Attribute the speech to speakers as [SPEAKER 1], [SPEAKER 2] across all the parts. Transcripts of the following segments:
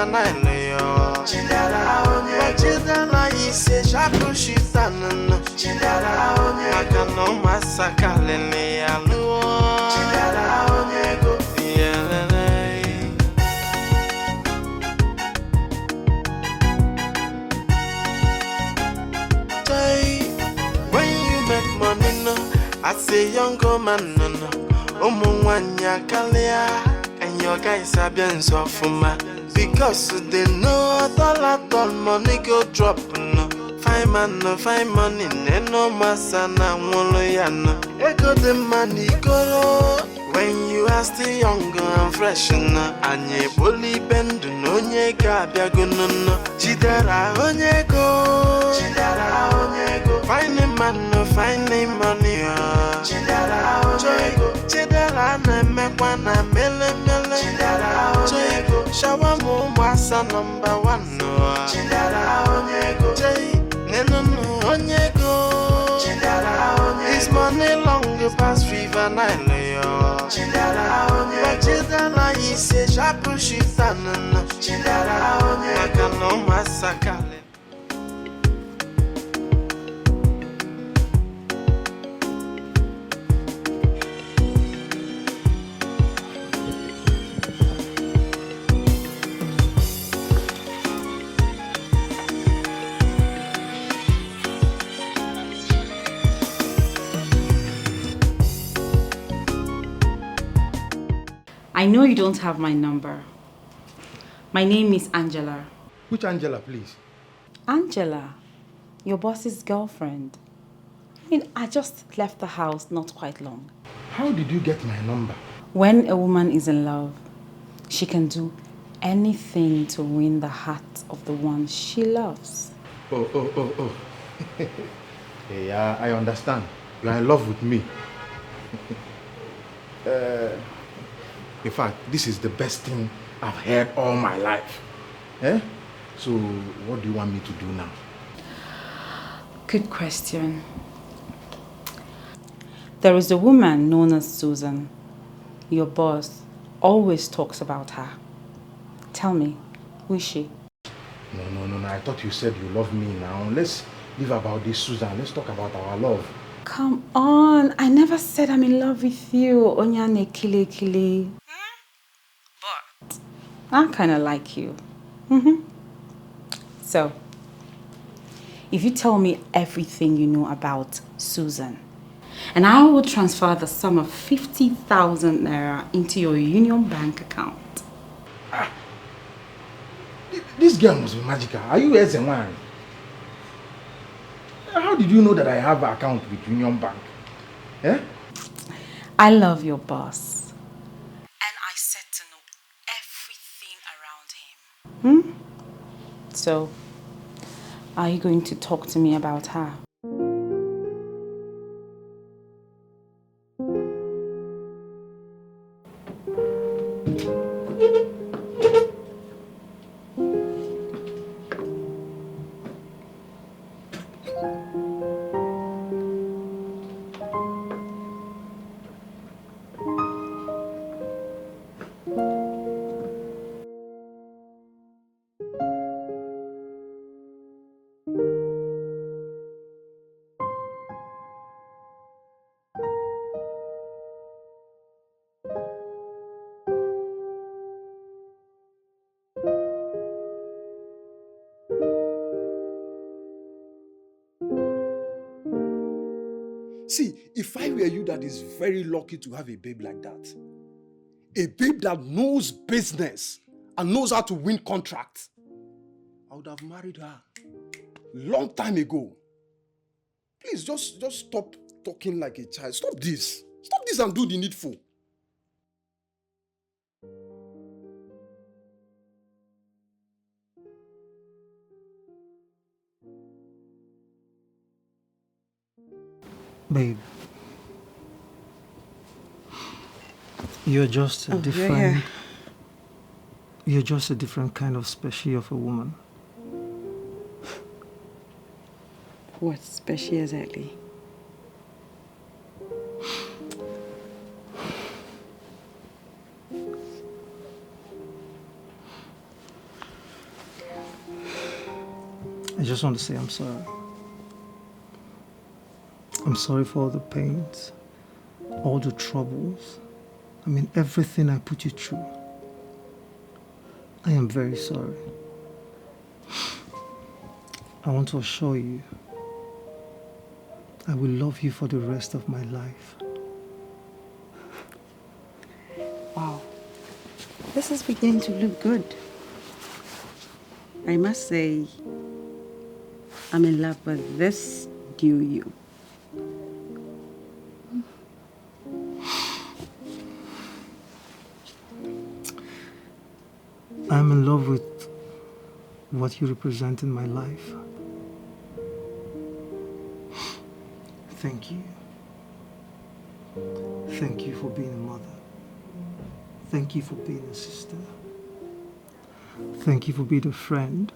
[SPEAKER 1] fever nile. Chidera onye Chidera ise shapu shitanana. Chidera onye Makano masaka lele aluo. Chidera onye go. When you make money, no, I say younger man, no, no. Omuwanya kalia, and your guys are bien so for ma. Because they know all money go drop, no. Find man, no, find money, no masana, woloyana. Echo the money go. When you are still younger and fresh, no, and ye bully bend, no, ye gabia go, no, no. Chidera onyego, Chidera onyego. Finding man, no, finding money, Chidera onyego. Chidera na mekwana mele mele. Chidera onyego. Shower mo wasa number 1, no. Chidera onyego. Jay, neno no onyego. Chidera onyego. His money long past fever nile, yo. Chidera onyego. Chidera ise shapu shitanana. Chidera onyego. Makano masakale.
[SPEAKER 2] I know you don't have my number. My name is Angela.
[SPEAKER 3] Which Angela, please?
[SPEAKER 2] Angela, your boss's girlfriend. I just left the house not quite long.
[SPEAKER 3] How did you get my number?
[SPEAKER 2] When a woman is in love, she can do anything to win the heart of the one she loves.
[SPEAKER 3] Oh. Yeah, I understand. You are in love with me. In fact, this is the best thing I've heard all my life. Eh? So, what do you want me to do now?
[SPEAKER 2] Good question. There is a woman known as Susan. Your boss always talks about her. Tell me, who is she?
[SPEAKER 3] No. I thought you said you love me now. Let's leave about this, Susan. Let's talk about our love.
[SPEAKER 2] Come on. I never said I'm in love with you. Onyane kile. But I kind of like you. So, if you tell me everything you know about Susan, and I will transfer the sum of 50,000 naira into your Union Bank account.
[SPEAKER 3] This girl must be magical. Are you as a man? How did you know that I have an account with Union Bank? Eh?
[SPEAKER 2] I love your boss. And I said to know everything around him. So, are you going to talk to me about her?
[SPEAKER 4] See, if I were you, that is very lucky to have a babe like that. A babe that knows business and knows how to win contracts. I would have married her long time ago. Please, just stop talking like a child. Stop this. Stop this and do the needful.
[SPEAKER 5] Babe, you're just a different... You're just a different kind of species of a woman.
[SPEAKER 6] What species exactly?
[SPEAKER 5] just want to say I'm sorry. I'm sorry for all the pains, all the troubles. I mean, everything I put you through. I am very sorry. I want to assure you, I will love you for the rest of my life.
[SPEAKER 6] Wow. This is beginning to look good. I must say, I'm in love with this new you.
[SPEAKER 5] I'm in love with what you represent in my life. Thank you. Thank you for being a mother. Thank you for being a sister. Thank you for being a friend.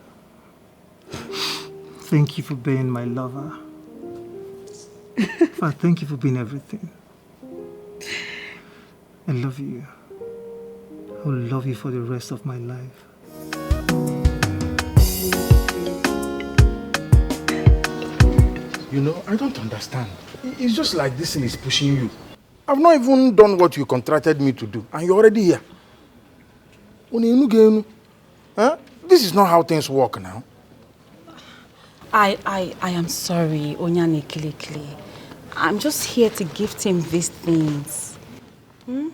[SPEAKER 5] Thank you for being my lover. In fact, thank you for being everything. I love you. I will love you for the rest of my life.
[SPEAKER 3] You know, I don't understand. It's just like this thing is pushing you. I've not even done what you contracted me to do, and you're already here. Huh? This is not how things work now.
[SPEAKER 2] I am sorry, Onyane Kilikili. I'm just here to gift him these things.
[SPEAKER 3] And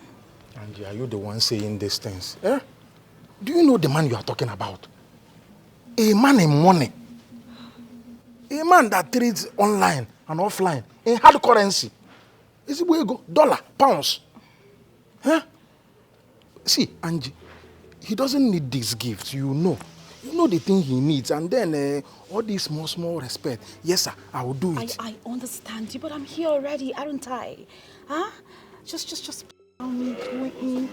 [SPEAKER 3] are you the one saying these things? Eh? Do you know the man you are talking about? A man in money. A man that trades online and offline in hard currency. Is it where you go? Dollar, pounds. Huh? See, Angie, he doesn't need these gifts, you know. You know the thing he needs, and then all this small respect. Yes, sir, I will do it.
[SPEAKER 2] I understand you, but I'm here already, aren't I? Huh? Just me, with me.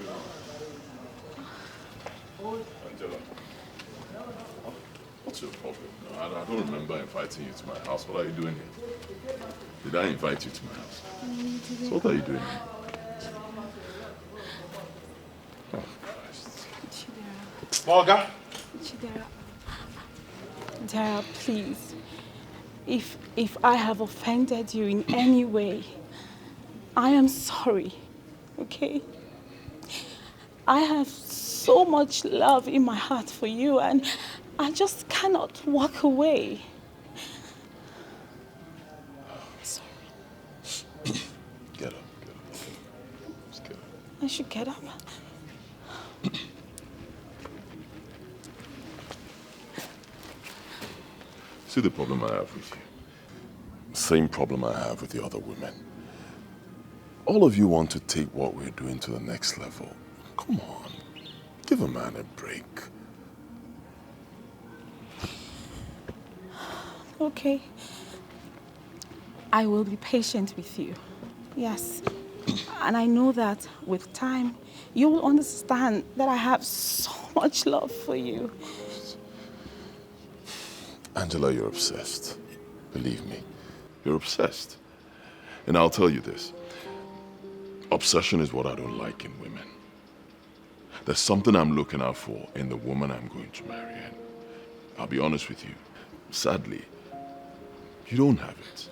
[SPEAKER 7] Angela, what's your problem? I don't remember inviting you to my house. What are you doing here? Did I invite you to my house? So what are you doing here? Oh, Christ.
[SPEAKER 3] Morgan?
[SPEAKER 2] Dara, please. If I have offended you in any way, I am sorry, okay? I have so much love in my heart for you, and I just cannot walk away.
[SPEAKER 7] Sorry. Get up. Just get up.
[SPEAKER 2] I should get up.
[SPEAKER 7] See the problem I have with you? Same problem I have with the other women. All of you want to take what we're doing to the next level. Come on. Give a man a break.
[SPEAKER 2] Okay. I will be patient with you. Yes. And I know that with time, you will understand that I have so much love for you.
[SPEAKER 7] Angela, you're obsessed. Believe me, you're obsessed. And I'll tell you this. Obsession is what I don't like in women. There's something I'm looking out for in the woman I'm going to marry. And I'll be honest with you. Sadly, you don't have it.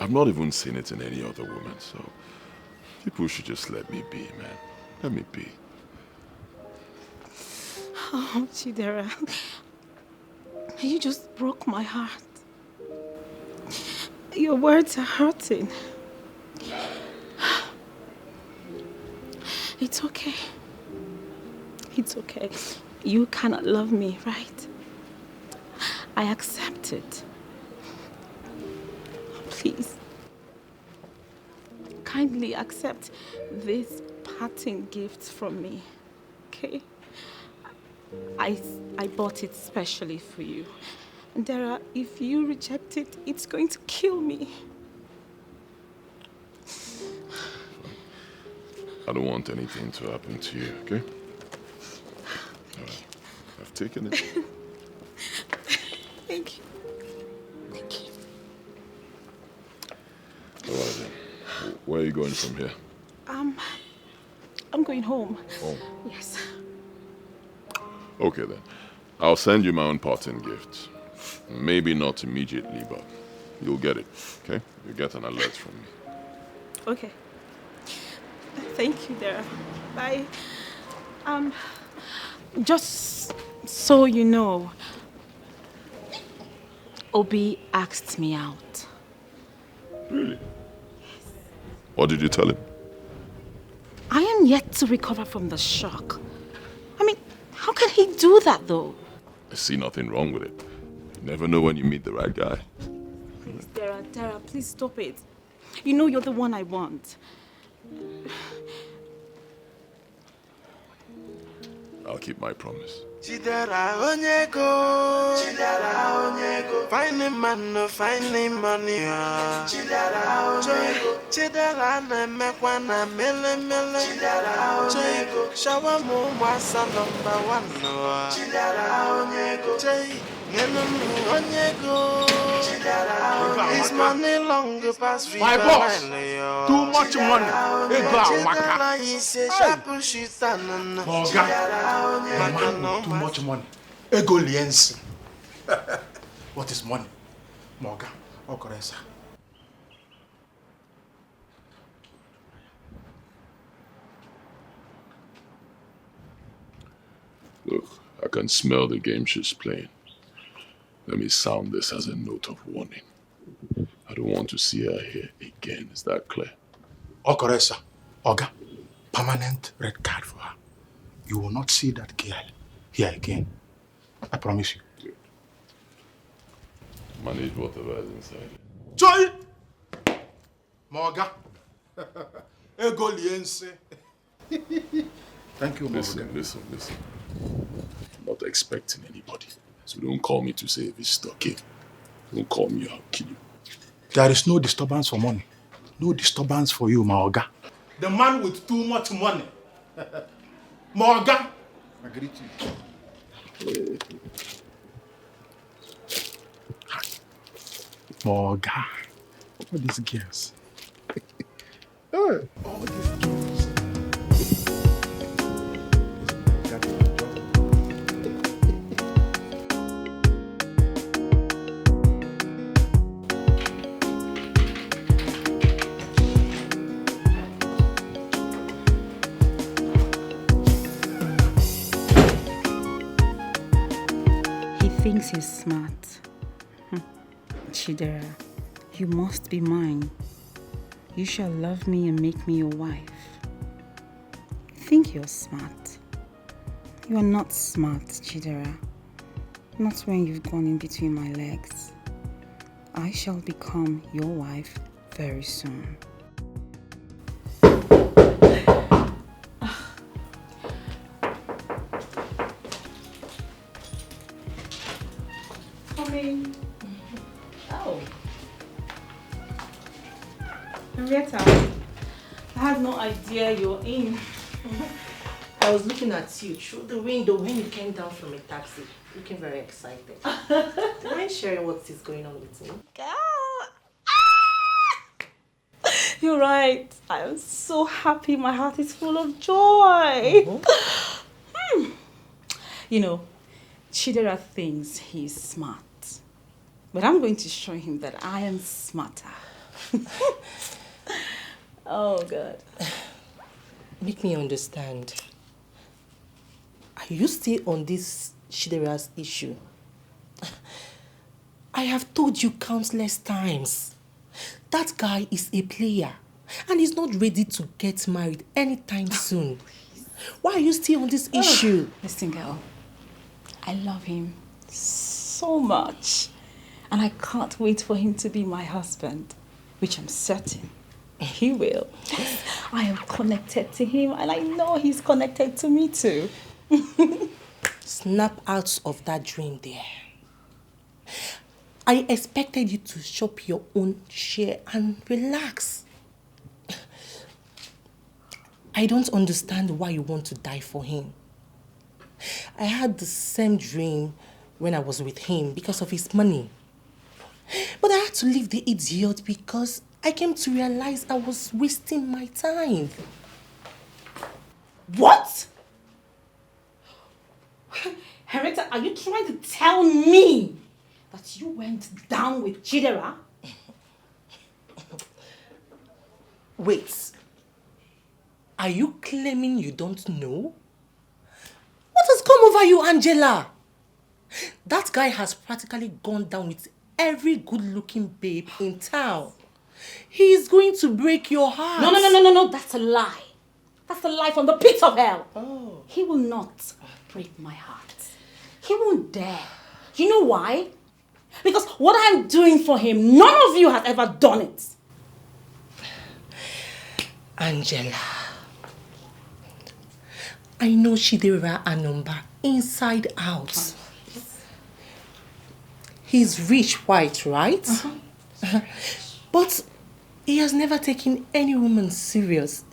[SPEAKER 7] I've not even seen it in any other woman, so people should just let me be, man. Let me be.
[SPEAKER 2] Oh, Chidera. You just broke my heart. Your words are hurting. It's okay. It's okay. You cannot love me, right? I accept it. Please. Kindly accept this parting gift from me, okay? I bought it specially for you. And Dara, if you reject it, it's going to kill me.
[SPEAKER 7] I don't want anything to happen to you, okay? All right. I've taken it.
[SPEAKER 2] Thank you. Thank you.
[SPEAKER 7] All right then. Where are you going from here?
[SPEAKER 2] I'm going home.
[SPEAKER 7] Home?
[SPEAKER 2] Yes.
[SPEAKER 7] Okay then. I'll send you my own parting gift. Maybe not immediately, but you'll get it, okay? You'll get an alert from me.
[SPEAKER 2] Okay. Thank you, Dara. Bye. Just so you know, Obi asked me out.
[SPEAKER 7] Really? What did you tell him?
[SPEAKER 2] I am yet to recover from the shock. I mean, how can he do that though?
[SPEAKER 7] I see nothing wrong with it. You never know when you meet the right guy.
[SPEAKER 2] Please, Dara, please stop it. You know you're the one I want.
[SPEAKER 7] I'll keep my promise.
[SPEAKER 1] Chidera onyego, finding man no finding money. Chidera onyego, Chidera na mekwana mele. Chidera onyego, shawa mo mwasa #1. Chidera onyego, onyego. His money long past free.
[SPEAKER 3] My boss, too much money. Hey, go out, Maka. The man with too much money. Ego liensi. What is money? Morgan, Okoresa.
[SPEAKER 7] Look, I can smell the game she's playing. Let me sound this as a note of warning. I don't want to see her here again. Is that clear?
[SPEAKER 3] Okoresa, Oga, permanent red card for her. You will not see that girl here again. I promise you.
[SPEAKER 7] Good. Manage whatever is inside.
[SPEAKER 3] Joy! Morgan. Ego liense. Thank you, Morgan.
[SPEAKER 7] Listen. I'm not expecting anybody. So don't call me to say if it's stuck here. Don't call me, I'll kill you.
[SPEAKER 3] There is no disturbance for money. No disturbance for you, Maoga. The man with too much money. Maoga. I greet you. Maoga. All these girls. All these girls.
[SPEAKER 2] Thinks he's smart. Chidera, you must be mine. You shall love me and make me your wife. You think you're smart. You are not smart, Chidera. Not when you've gone in between my legs. I shall become your wife very soon. Oh. Henrietta, I had no idea you were in.
[SPEAKER 8] I was looking at you through the window when you came down from a taxi, looking very excited. Do you mind sharing what is going on with me?
[SPEAKER 2] You're right. I am so happy. My heart is full of joy. You know, Chidera thinks he's smart. But I'm going to show him that I am smarter. Oh, God.
[SPEAKER 8] Make me understand. Are you still on this Chidera's issue? I have told you countless times. That guy is a player and he's not ready to get married anytime soon. Why are you still on this issue?
[SPEAKER 2] Listen, girl. I love him so much. And I can't wait for him to be my husband, which I'm certain he will. I am connected to him and I know he's connected to me too.
[SPEAKER 8] Snap out of that dream there. I expected you to shop your own share and relax. I don't understand why you want to die for him. I had the same dream when I was with him because of his money. But I had to leave the idiot because I came to realize I was wasting my time.
[SPEAKER 2] What? Henrietta, are you trying to tell me that you went down with Chidera?
[SPEAKER 8] Wait. Are you claiming you don't know? What has come over you, Angela? That guy has practically gone down with every good-looking babe in town. He is going to break your heart.
[SPEAKER 2] No. That's a lie. That's a lie from the pit of hell.
[SPEAKER 8] Oh.
[SPEAKER 2] He will not break my heart. He won't dare. You know why? Because what I'm doing for him, none of you has ever done it.
[SPEAKER 8] Angela, I know Chidera Anumba inside out. He's rich white, right? But he has never taken any woman serious,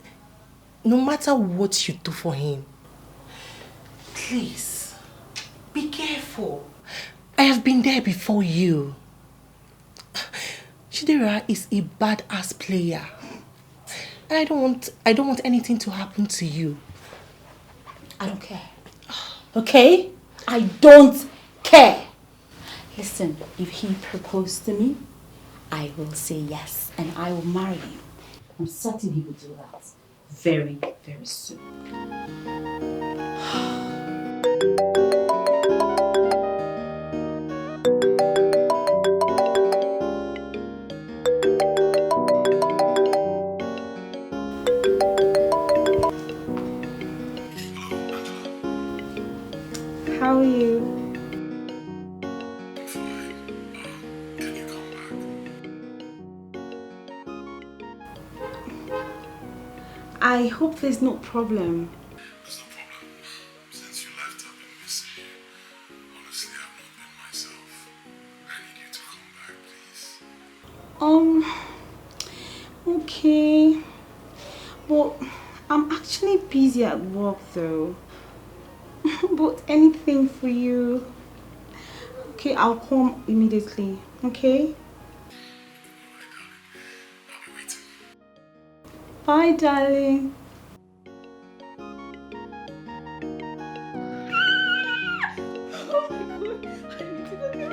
[SPEAKER 8] no matter what you do for him. Please, be careful. I have been there before you. Chidera is a badass player. And I don't want anything to happen to you.
[SPEAKER 2] I don't care. Okay? I don't care. Listen, if he proposed to me, I will say yes and I will marry him. I'm certain he will do that very, very soon. How are you?
[SPEAKER 7] Can you come back?
[SPEAKER 2] I hope there's no problem.
[SPEAKER 7] There's no problem. Since you left, I've been missing you. Honestly, I've not been myself. I need you to come back, please.
[SPEAKER 2] Okay. But I'm actually busy at work though. But anything for you. Okay, I'll come immediately. Okay?
[SPEAKER 7] Alright, darling. I'll be waiting.
[SPEAKER 2] Bye, darling. Oh my God. I need to go get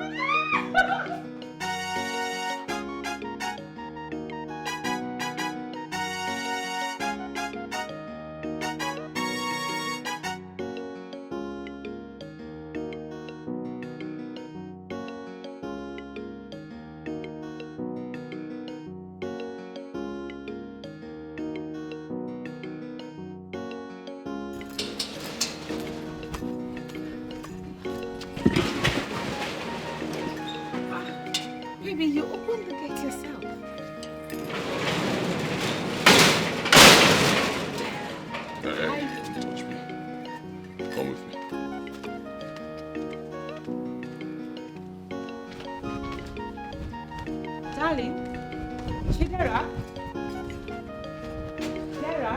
[SPEAKER 2] Baby, you open the gate yourself.
[SPEAKER 7] Hey, don't touch me. Come with me.
[SPEAKER 2] Darling, Chidera? Chidera?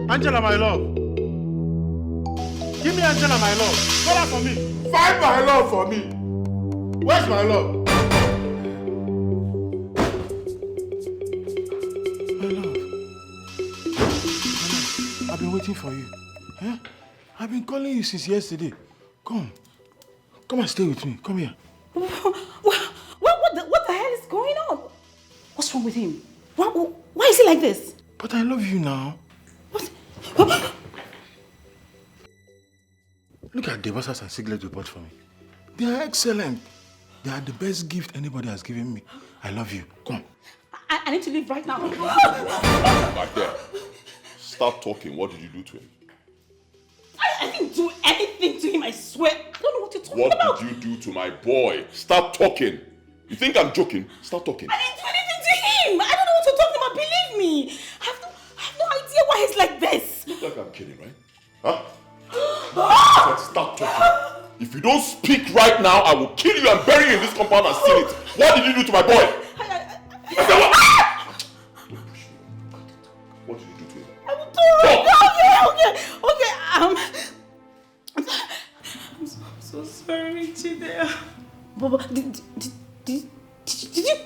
[SPEAKER 3] Angela, my love. Give me Angela, my love. Call her for me.
[SPEAKER 7] Find my love for me. Where's my love?
[SPEAKER 3] My love. I've been waiting for you. Huh? I've been calling you since yesterday. Come. Come and stay with me. Come here.
[SPEAKER 2] What the hell is going on? What's wrong with him? Why is he like this?
[SPEAKER 3] But I love you now.
[SPEAKER 2] What?
[SPEAKER 3] Look at the buses and cigarette you bought for me. They are excellent. They are the best gift anybody has given me. I love you. Come.
[SPEAKER 2] I need to leave right now.
[SPEAKER 7] Back there. Stop talking. What did you do to him?
[SPEAKER 2] I didn't do anything to him, I swear. I don't know what you're talking about.
[SPEAKER 7] What did you do to my boy? Stop talking. You think I'm joking? Stop talking.
[SPEAKER 2] I didn't do anything to him. I don't know what you're talking about. Believe me. I have no idea why he's like this.
[SPEAKER 7] Look like I'm kidding, right? Huh? Stop talking. If you don't speak right now, I will kill you and bury you in this compound and seal it. What did you do to my boy? What did you do to him?
[SPEAKER 2] I will do it. Okay. I'm so sorry, Chidera. But did you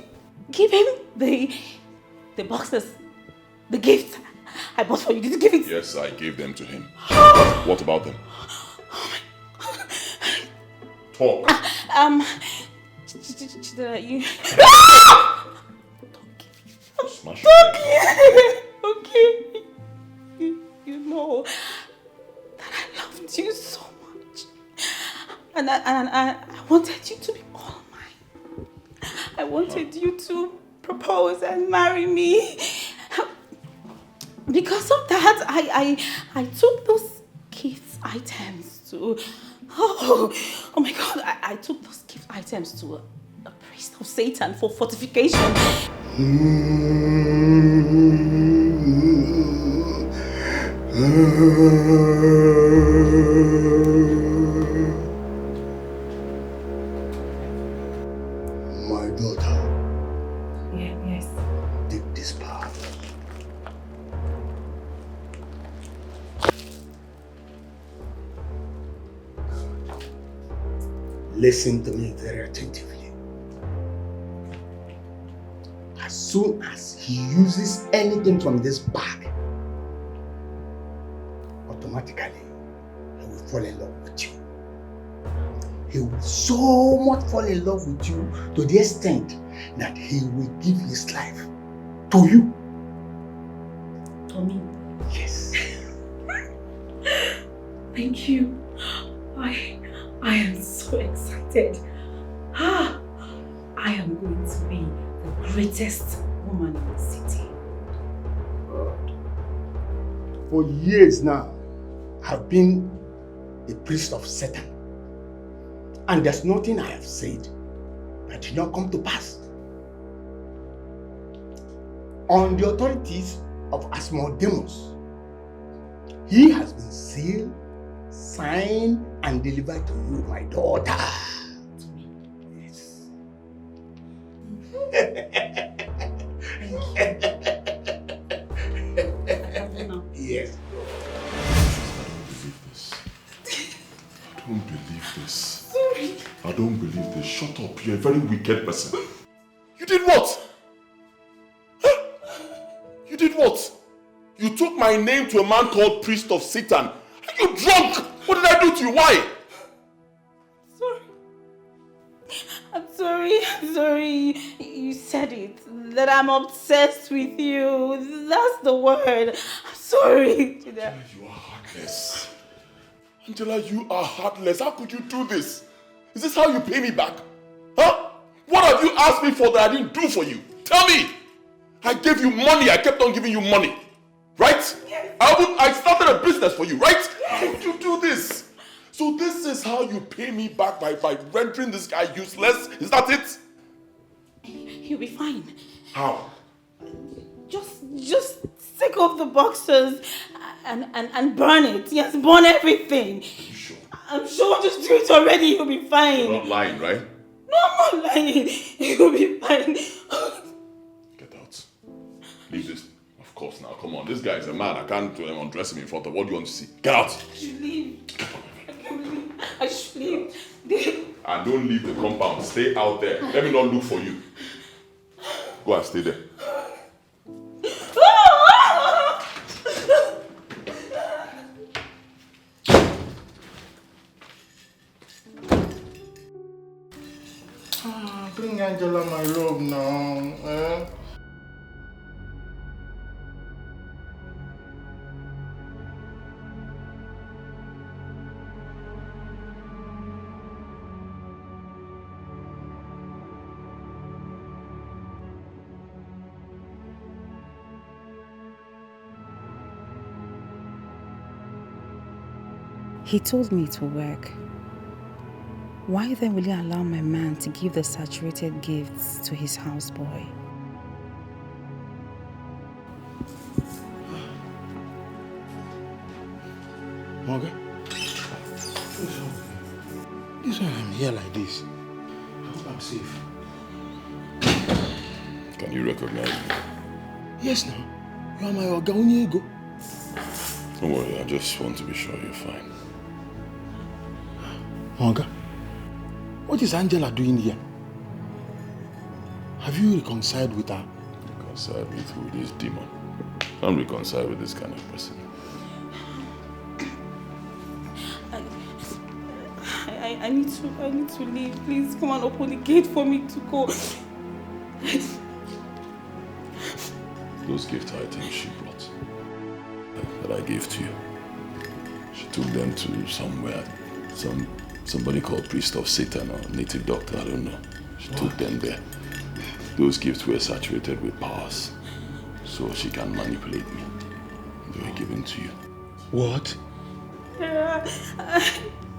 [SPEAKER 2] give him the The boxes, the gifts I bought for you. Did you give it?
[SPEAKER 7] Yes, I gave them to him. What about them? Talk.
[SPEAKER 2] You...
[SPEAKER 7] Smash
[SPEAKER 2] Okay. You know that I loved you so much. And I wanted you to be all mine. I wanted you to propose and marry me. Because of that, I took those gift items to... Oh my God, I took those gift items to a priest of Satan for fortification.
[SPEAKER 9] My daughter.
[SPEAKER 2] Yes.
[SPEAKER 9] Take this part. Listen to me very attentively. As soon as he uses anything from this bag, automatically he will fall in love with you. He will so much fall in love with you to the extent that he will give his life to you.
[SPEAKER 2] To me?
[SPEAKER 9] Yes.
[SPEAKER 2] Thank you. I am so excited. I am going to be the greatest woman in the city.
[SPEAKER 9] For years now, I've been a priest of Satan. And there's nothing I have said that did not come to pass. On the authorities of Asmodeus, he has been sealed, signed, and delivered to you, my daughter.
[SPEAKER 2] To me?
[SPEAKER 9] Yes. Yes.
[SPEAKER 7] I don't believe this.
[SPEAKER 2] Sorry.
[SPEAKER 7] I don't believe this. Shut up. You're a very wicked person. You did what? Huh? You did what? You took my name to a man called Priest of Satan. Are you drunk? What did I do to you? Why?
[SPEAKER 2] I'm sorry. You said it. That I'm obsessed with you. That's the word. I'm sorry.
[SPEAKER 7] You are heartless. Angela, you are heartless. How could you do this? Is this how you pay me back? Huh? What have you asked me for that I didn't do for you? Tell me! I gave you money. I kept on giving you money. Right?
[SPEAKER 2] Yes.
[SPEAKER 7] I started a business for you, right? Yes. How would you do this? So this is how you pay me back by rendering this guy useless? Is that it?
[SPEAKER 2] You'll be fine.
[SPEAKER 7] How?
[SPEAKER 2] Just take off the boxes and burn it. Yes, burn everything.
[SPEAKER 7] Are you sure?
[SPEAKER 2] I'm sure. Just do it already. You'll be fine.
[SPEAKER 7] You're not lying, right?
[SPEAKER 2] No, I'm not lying. You'll be fine.
[SPEAKER 7] Get out. Leave this. Of course now. Come on. This guy is a man. I can't undress him in front of. What do you want to see? Get out.
[SPEAKER 2] I should leave. I should leave.
[SPEAKER 7] And don't leave the compound. Stay out there. Let me not look for you. Go and stay there.
[SPEAKER 3] Bring Angela my robe now. Eh?
[SPEAKER 10] He told me it will work. Why then will he allow my man to give the saturated gifts to his houseboy?
[SPEAKER 3] Morgan? This one I'm here like this. I hope I'm safe.
[SPEAKER 7] Can you recognize me?
[SPEAKER 3] Yes, now. You are my Oga Onyego.
[SPEAKER 7] Don't worry, I just want to be sure you're fine.
[SPEAKER 3] Morgan, what is Angela doing here? Have you reconciled with her?
[SPEAKER 7] reconcile me through this demon. I'm reconciled with this kind of person.
[SPEAKER 2] I need to leave. Please come and open the gate for me to go.
[SPEAKER 7] Those gift items she brought that I gave to you. She took them to somewhere. Somebody called priest of Satan or native doctor, I don't know. She took them there. Those gifts were saturated with powers. So she can manipulate me. They were given to you.
[SPEAKER 3] What?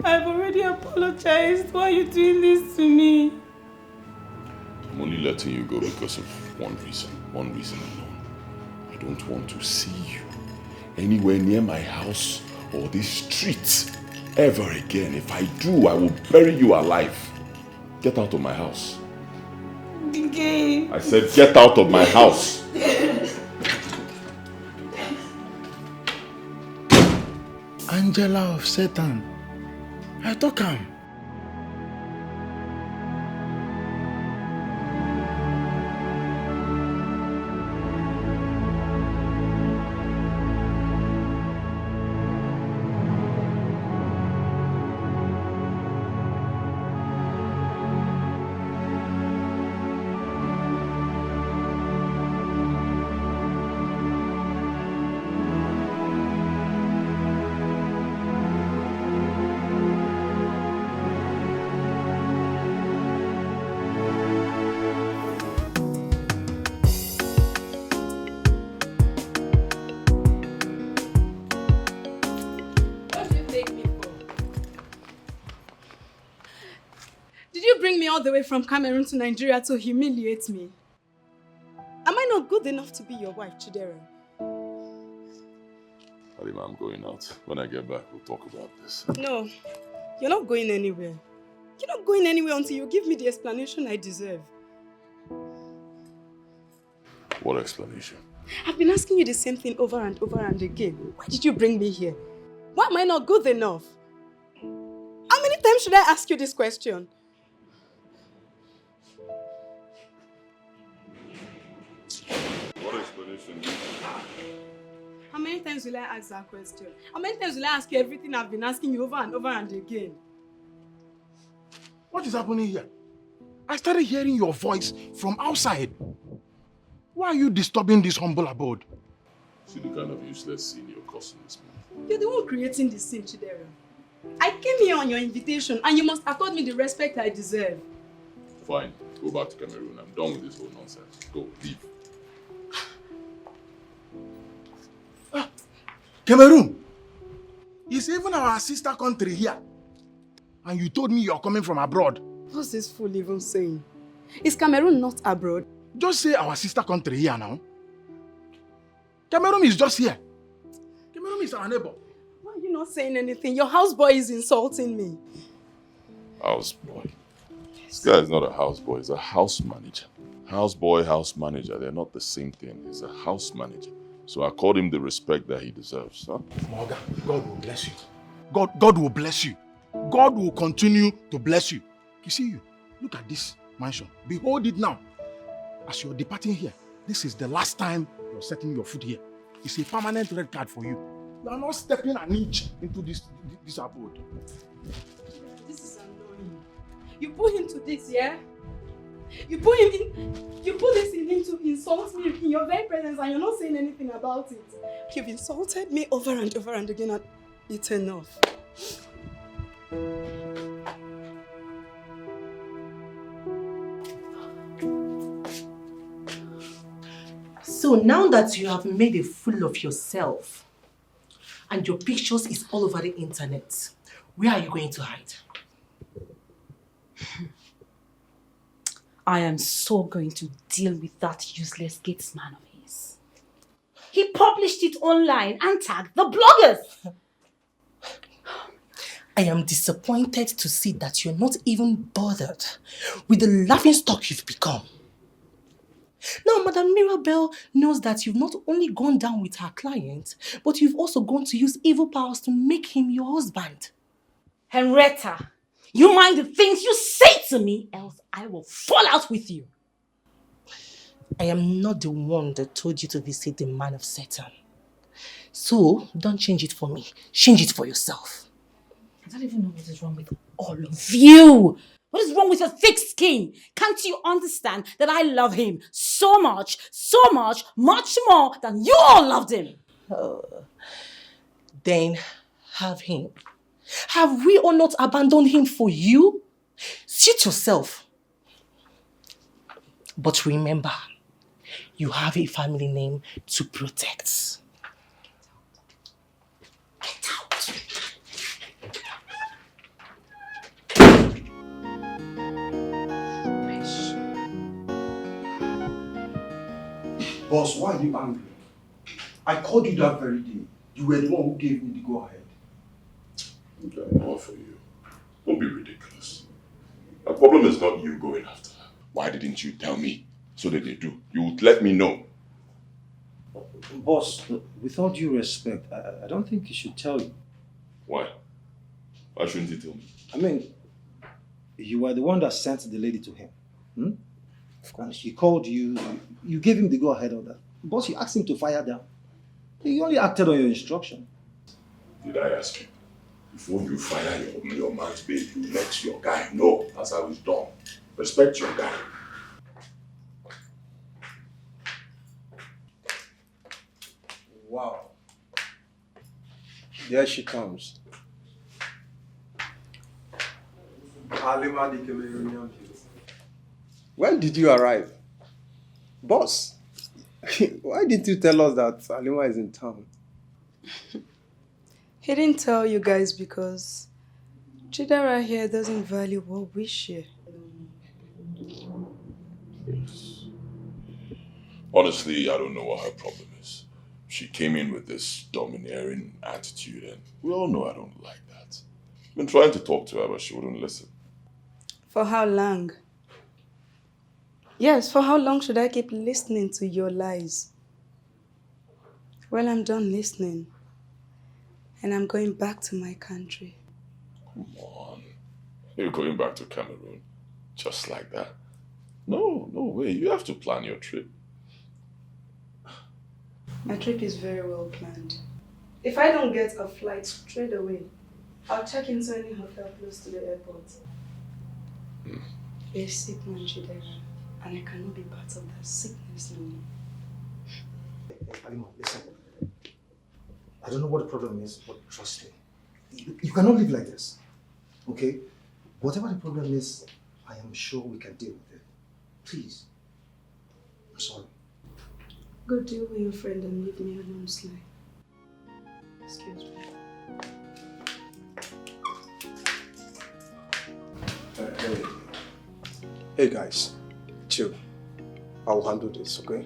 [SPEAKER 2] I've already apologized. Why are you doing this to me?
[SPEAKER 7] I'm only letting you go because of one reason alone. I don't want to see you anywhere near my house or this street ever again. If I do, I will bury you alive. Get out of my house.
[SPEAKER 2] Okay.
[SPEAKER 7] I said get out of my house.
[SPEAKER 3] Angela of Satan. I talk him.
[SPEAKER 2] All the way from Cameroon to Nigeria to humiliate me. Am I not good enough to be your wife, Chidera?
[SPEAKER 7] Halima, I'm going out. When I get back, we'll talk about this.
[SPEAKER 2] No, you're not going anywhere. You're not going anywhere until you give me the explanation I deserve.
[SPEAKER 7] What explanation?
[SPEAKER 2] I've been asking you the same thing over and over and again. Why did you bring me here? Why am I not good enough? How many times should I ask you this question? How many times will I ask that question? How many times will I ask you everything I've been asking you over and over and again?
[SPEAKER 3] What is happening here? I started hearing your voice from outside. Why are you disturbing this humble abode?
[SPEAKER 7] See the kind of useless scene you're causing this month.
[SPEAKER 2] You're the one creating this scene, Chidera. I came here on your invitation and you must accord me the respect I deserve.
[SPEAKER 7] Fine. Go back to Cameroon. I'm done with this whole nonsense. Go, leave.
[SPEAKER 3] Cameroon is even our sister country here. And you told me you're coming from abroad.
[SPEAKER 2] What's this fool even saying? Is Cameroon not abroad?
[SPEAKER 3] Just say our sister country here now. Cameroon is just here. Cameroon is our neighbor.
[SPEAKER 2] Why are you not saying anything? Your houseboy is insulting me.
[SPEAKER 7] Houseboy? This guy is not a houseboy, he's a house manager. Houseboy, house manager, they're not the same thing. He's a house manager. So I called him the respect that he deserves, huh?
[SPEAKER 3] Morgan, God will bless you. God will bless you. God will continue to bless you. You see, look at this mansion. Behold it now. As you're departing here, this is the last time you're setting your foot here. It's a permanent red card for you. You are not stepping an inch into this abode.
[SPEAKER 2] This is annoying. You put him to this, yeah? You put this in him to insult me in your very presence and you're not saying anything about it. You've insulted me over and over and again and it's enough.
[SPEAKER 8] So now that you have made a fool of yourself and your pictures is all over the internet, where are you going to hide?
[SPEAKER 10] I am so going to deal with that useless gatesman of his. He published it online and tagged the bloggers.
[SPEAKER 8] I am disappointed to see that you're not even bothered with the laughingstock you've become. Now, Madam Mirabel knows that you've not only gone down with her client, but you've also gone to use evil powers to make him your husband.
[SPEAKER 10] Henrietta, you mind the things you say to me, else I will fall out with you.
[SPEAKER 8] I am not the one that told you to visit the man of Satan. So, don't change it for me. Change it for yourself.
[SPEAKER 10] I don't even know what is wrong with all of you. What is wrong with your thick skin? Can't you understand that I love him so much, much more than you all loved him?
[SPEAKER 8] Then have him. Have we all not abandoned him for you? Suit yourself. But remember, you have a family name to protect. Get out.
[SPEAKER 4] Boss, why are you angry? I called you that very day. You were the one who gave me the go-ahead.
[SPEAKER 7] Okay, more for you. Don't be ridiculous. The problem is not you going after her. Why didn't you tell me? So that they do. You would let me know.
[SPEAKER 5] Boss, with all due respect, I don't think he should tell you.
[SPEAKER 7] Why? Why shouldn't he tell me?
[SPEAKER 5] I mean, you were the one that sent the lady to him. Hmm? Of course. He called you, you gave him the go-ahead on that. Boss, you asked him to fire down. He only acted on your instruction.
[SPEAKER 7] Did I ask you? Before you fire your man's babe, you let your guy know. That's how it's done. Respect your guy.
[SPEAKER 4] Wow. There she comes. Halima the Cameroonian beauty. When did you arrive? Boss, why didn't you tell us that Halima is in town?
[SPEAKER 11] He didn't tell you guys because Chidera here doesn't value what we share.
[SPEAKER 7] Yes. Honestly, I don't know what her problem is. She came in with this domineering attitude, and we all know I don't like that. I've been trying to talk to her, but she wouldn't listen.
[SPEAKER 11] For how long? Yes, for how long should I keep listening to your lies? Well, I'm done listening. And I'm going back to my country.
[SPEAKER 7] Come on. You're going back to Cameroon? Just like that? No way. You have to plan your trip.
[SPEAKER 11] My trip is very well planned. If I don't get a flight straight away, I'll check into any hotel close to the airport. A sick man, Chidera, and I cannot be part of that sickness no more.
[SPEAKER 3] Hey, Halima, listen. I don't know what the problem is, but trust me. You cannot live like this, okay? Whatever the problem is, I am sure we can deal with it. Please. I'm sorry.
[SPEAKER 11] Go deal with your friend and leave me alone, Sly. Excuse me.
[SPEAKER 4] Hey guys, chill. I'll handle this, okay?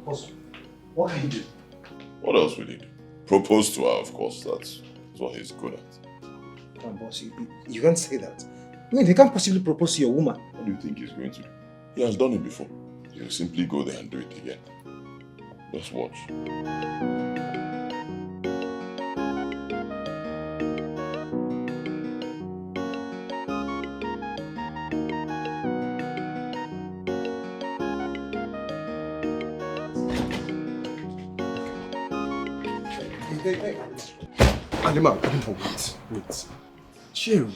[SPEAKER 3] Boss, what can you do?
[SPEAKER 7] What else will he do? Propose to her, of course. That's what he's good at.
[SPEAKER 3] Come on, boss, you can't say that. I mean, he can't possibly propose to your woman.
[SPEAKER 7] What do you think he's going to do? He has done it before. He'll simply go there and do it again. Just watch.
[SPEAKER 4] Hey. Halima, wait. Chill.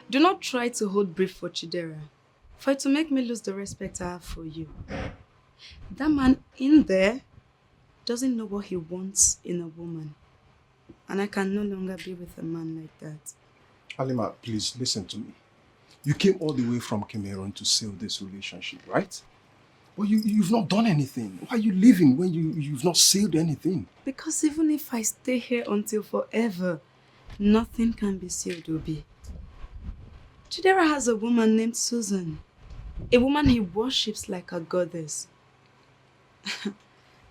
[SPEAKER 11] Do not try to hold brief for Chidera, for it to make me lose the respect I have for you. That man in there doesn't know what he wants in a woman. And I can no longer be with a man like that.
[SPEAKER 4] Halima, please listen to me. You came all the way from Cameroon to save this relationship, right? Well, you've not done anything. Why are you leaving when you've not saved anything?
[SPEAKER 11] Because even if I stay here until forever, nothing can be sealed, Obi. Chidera has a woman named Susan. A woman he worships like a goddess.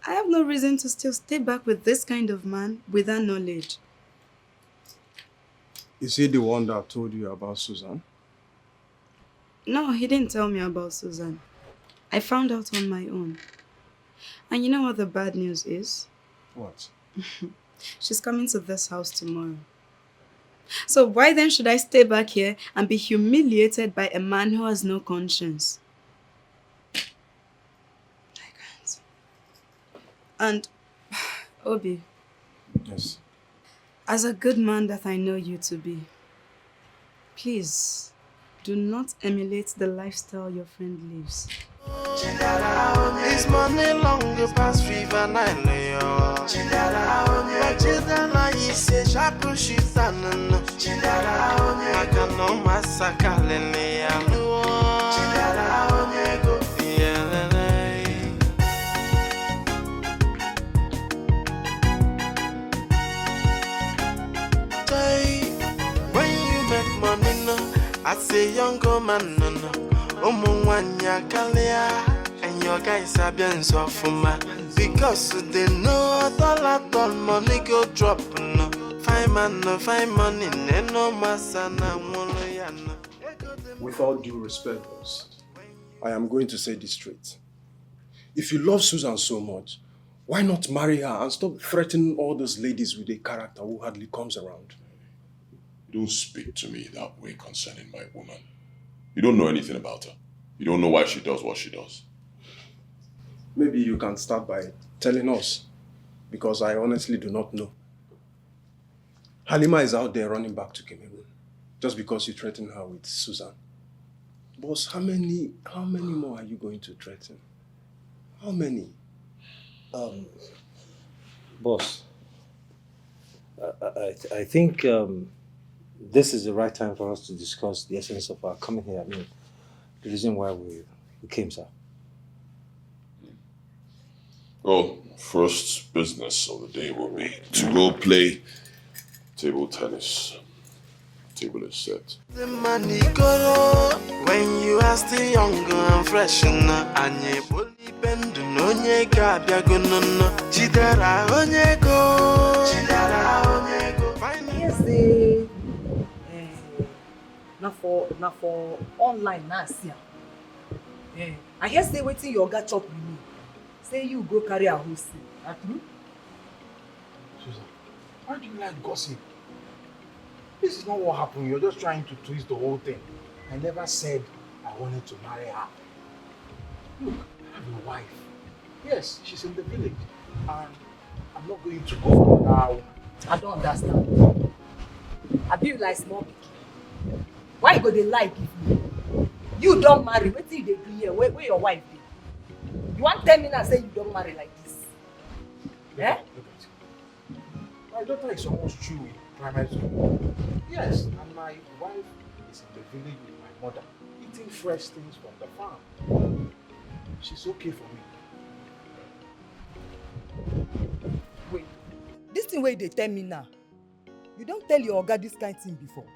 [SPEAKER 11] I have no reason to still stay back with this kind of man without knowledge.
[SPEAKER 4] Is he the one that told you about Susan?
[SPEAKER 11] No, he didn't tell me about Susan. I found out on my own. And you know what the bad news is?
[SPEAKER 4] What?
[SPEAKER 11] She's coming to this house tomorrow. So why then should I stay back here and be humiliated by a man who has no conscience? I can't. And, Obi.
[SPEAKER 5] Yes.
[SPEAKER 11] As a good man that I know you to be, please do not emulate the lifestyle your friend lives.
[SPEAKER 1] This money longer past River Nile, yo. Chidara is a sharp shift and no. I can no massacre, Lele. Chidara, go. When you make money, no, I say younger man, no, no. Omwanya kalia, and your guys are being so for ma. Because they know dollar money go drop, no. Find man, no, find money, no masana, monoyana.
[SPEAKER 4] With all due respect, boss, I am going to say this straight. If you love Susan so much, why not marry her and stop threatening all those ladies with a character who hardly comes around?
[SPEAKER 7] Don't speak to me that way concerning my woman. You don't know anything about her. You don't know why she does what she does.
[SPEAKER 4] Maybe you can start by telling us, because I honestly do not know. Halima is out there running back to Cameroon just because you threatened her with Susan. Boss, how many more are you going to threaten? How many?
[SPEAKER 5] Boss, I think this is the right time for us to discuss the essence of our coming here. I mean, the reason why we came, sir.
[SPEAKER 7] Well, first business of the day will be to go play table tennis. Table is set.
[SPEAKER 1] The money go when you are still younger and fresh, and you bully bend no nyega biagono. Chidara onyego.
[SPEAKER 8] Yes, na for online na see am. I hear say wetin your oga chop with me. Say you go carry a host. Na true?
[SPEAKER 3] Susan, why do you like gossip? This is not what happened. You're just trying to twist the whole thing. I never said I wanted to marry her. Look, I have a wife. Yes, she's in the village. And I'm not going to go for another woman.
[SPEAKER 8] I don't understand. I be like small pikin. Why you go dey lie give me? You don't marry. Wetin you dey do here? Where your wife dey? You want tell me now say you don't marry like this? Yeah?
[SPEAKER 3] Look at you. My daughter is almost through in primary school. Yes, and my wife is in the village with my mother, eating fresh things from the farm. She's okay for me.
[SPEAKER 8] Wait, this thing wey they tell me now, you don't tell your oga this kind of thing before.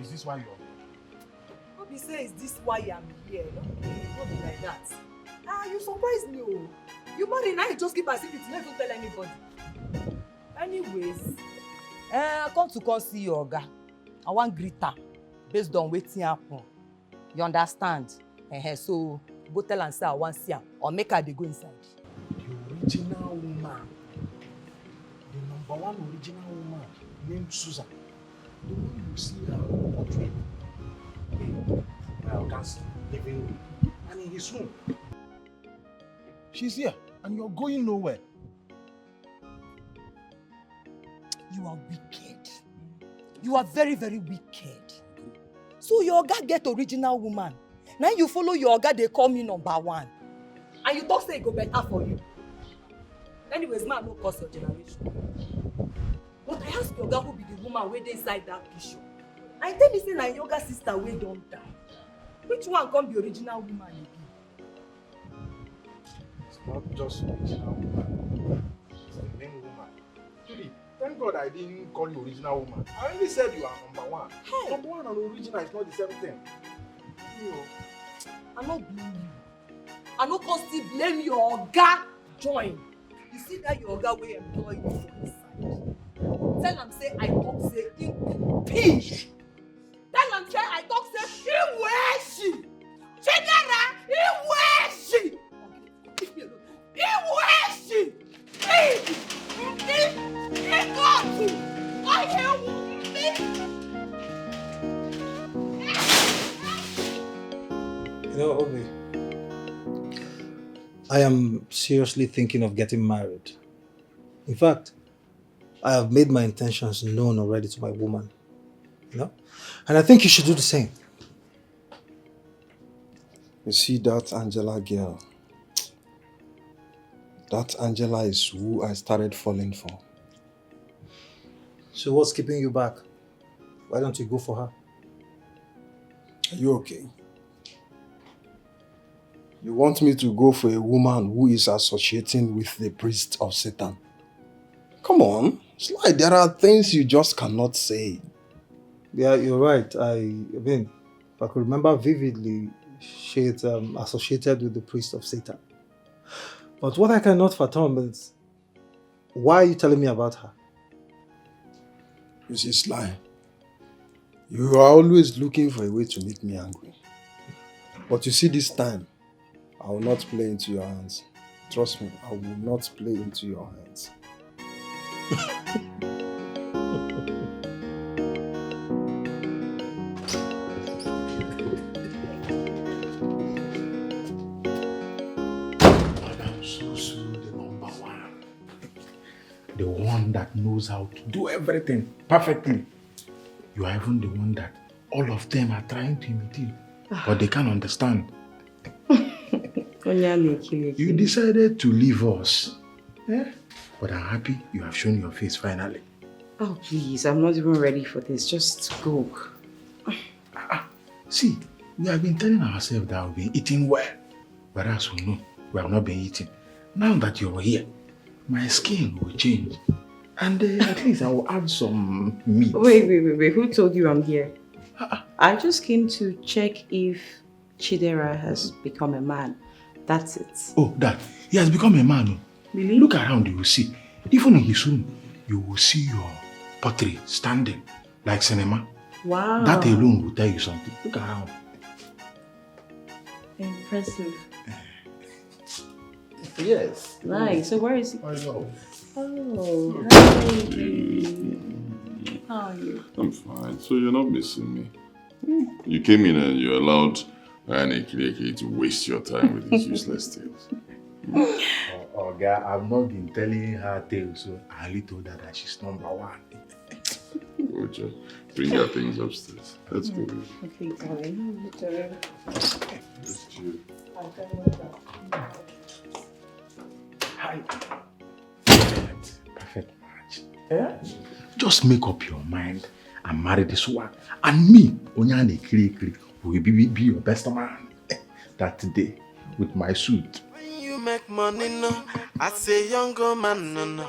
[SPEAKER 3] Is this why you're...
[SPEAKER 8] Obi say, is this why I'm here? Not be like that. You surprised me. Oh. You marry now, you just keep as if it's never tell anybody. Anyways, I come to come see your oga. I want greet her based on wetin happen. You understand? So go tell am say I want see her or make her dey go inside.
[SPEAKER 3] The original woman, the #1 original woman named Susan, the one you see her portrait in my Oga's living room and in his room. She's here and you're going nowhere.
[SPEAKER 8] You are wicked. You are very, very wicked. So your oga get original woman. Now you follow your oga, they call me #1. And you talk say it go better for you. Anyways, man, no cause your generation. But I ask your oga who be the woman wey dey inside that picture. And tell me say na your oga sister wey don die. Which one come be original woman again?
[SPEAKER 3] It's not just original woman. It's the main woman. Judy, thank God I didn't call you original woman. I only said you are #1. Hey. #1 and original is not the same thing. You know.
[SPEAKER 8] I no blame you. I no come still blame your oga join. You see that your oga wey employ you for this side. Tell am say I talk say him peace. Tell am say I talk say he wear she. Chidera, he wear she. Leave me alone. He wear she. He got to.
[SPEAKER 5] You know, Obi, I am seriously thinking of getting married. In fact, I have made my intentions known already to my woman. You know? And I think you should do the same.
[SPEAKER 4] You see that Angela girl? That Angela is who I started falling for.
[SPEAKER 5] So what's keeping you back? Why don't you go for her?
[SPEAKER 4] Are you okay? You want me to go for a woman who is associating with the priest of Satan? Come on. It's like there are things you just cannot say.
[SPEAKER 5] Yeah, you're right. I mean, if I could remember vividly, she is associated with the priest of Satan. But what I cannot fathom is, why are you telling me about her?
[SPEAKER 4] You see, Sly, you are always looking for a way to make me angry. But you see, this time, I will not play into your hands. Trust me, I will not play into your hands.
[SPEAKER 3] The one that knows how to do everything perfectly. You are even the one that all of them are trying to imitate, but they can't understand. You decided to leave us. But I'm happy you have shown your face finally.
[SPEAKER 6] Oh, please, I'm not even ready for this. Just go.
[SPEAKER 3] See, we have been telling ourselves that we've been eating well. But as we know, we have not been eating. Now that you're here, my skin will change. And at least I will add some meat.
[SPEAKER 6] Wait. Who told you I'm here? I just came to check if Chidera has become a man. That's it.
[SPEAKER 3] Oh, that. He has become a man.
[SPEAKER 6] Really?
[SPEAKER 3] Look around, you will see. Even in his room, you will see your portrait standing like cinema.
[SPEAKER 6] Wow.
[SPEAKER 3] That alone will tell you something. Look around.
[SPEAKER 6] Impressive.
[SPEAKER 3] Yes.
[SPEAKER 6] Nice. So where is he?
[SPEAKER 3] I know.
[SPEAKER 6] Oh, hi. How are you?
[SPEAKER 7] I'm fine. So you're not missing me. You came in and you allowed Annie to waste your time with these useless tales.
[SPEAKER 3] Oh, girl, I've not been telling her tales, so I only told her that she's number one.
[SPEAKER 7] Oja, bring your things upstairs. Let's go.
[SPEAKER 6] Okay, darling.
[SPEAKER 7] Let's chill.
[SPEAKER 3] Hi. Perfect match. Yeah? Just make up your mind and marry this one. And me, Onyane Kiri, will be your best man that day with my suit.
[SPEAKER 1] When you make money, no, I say younger man, no.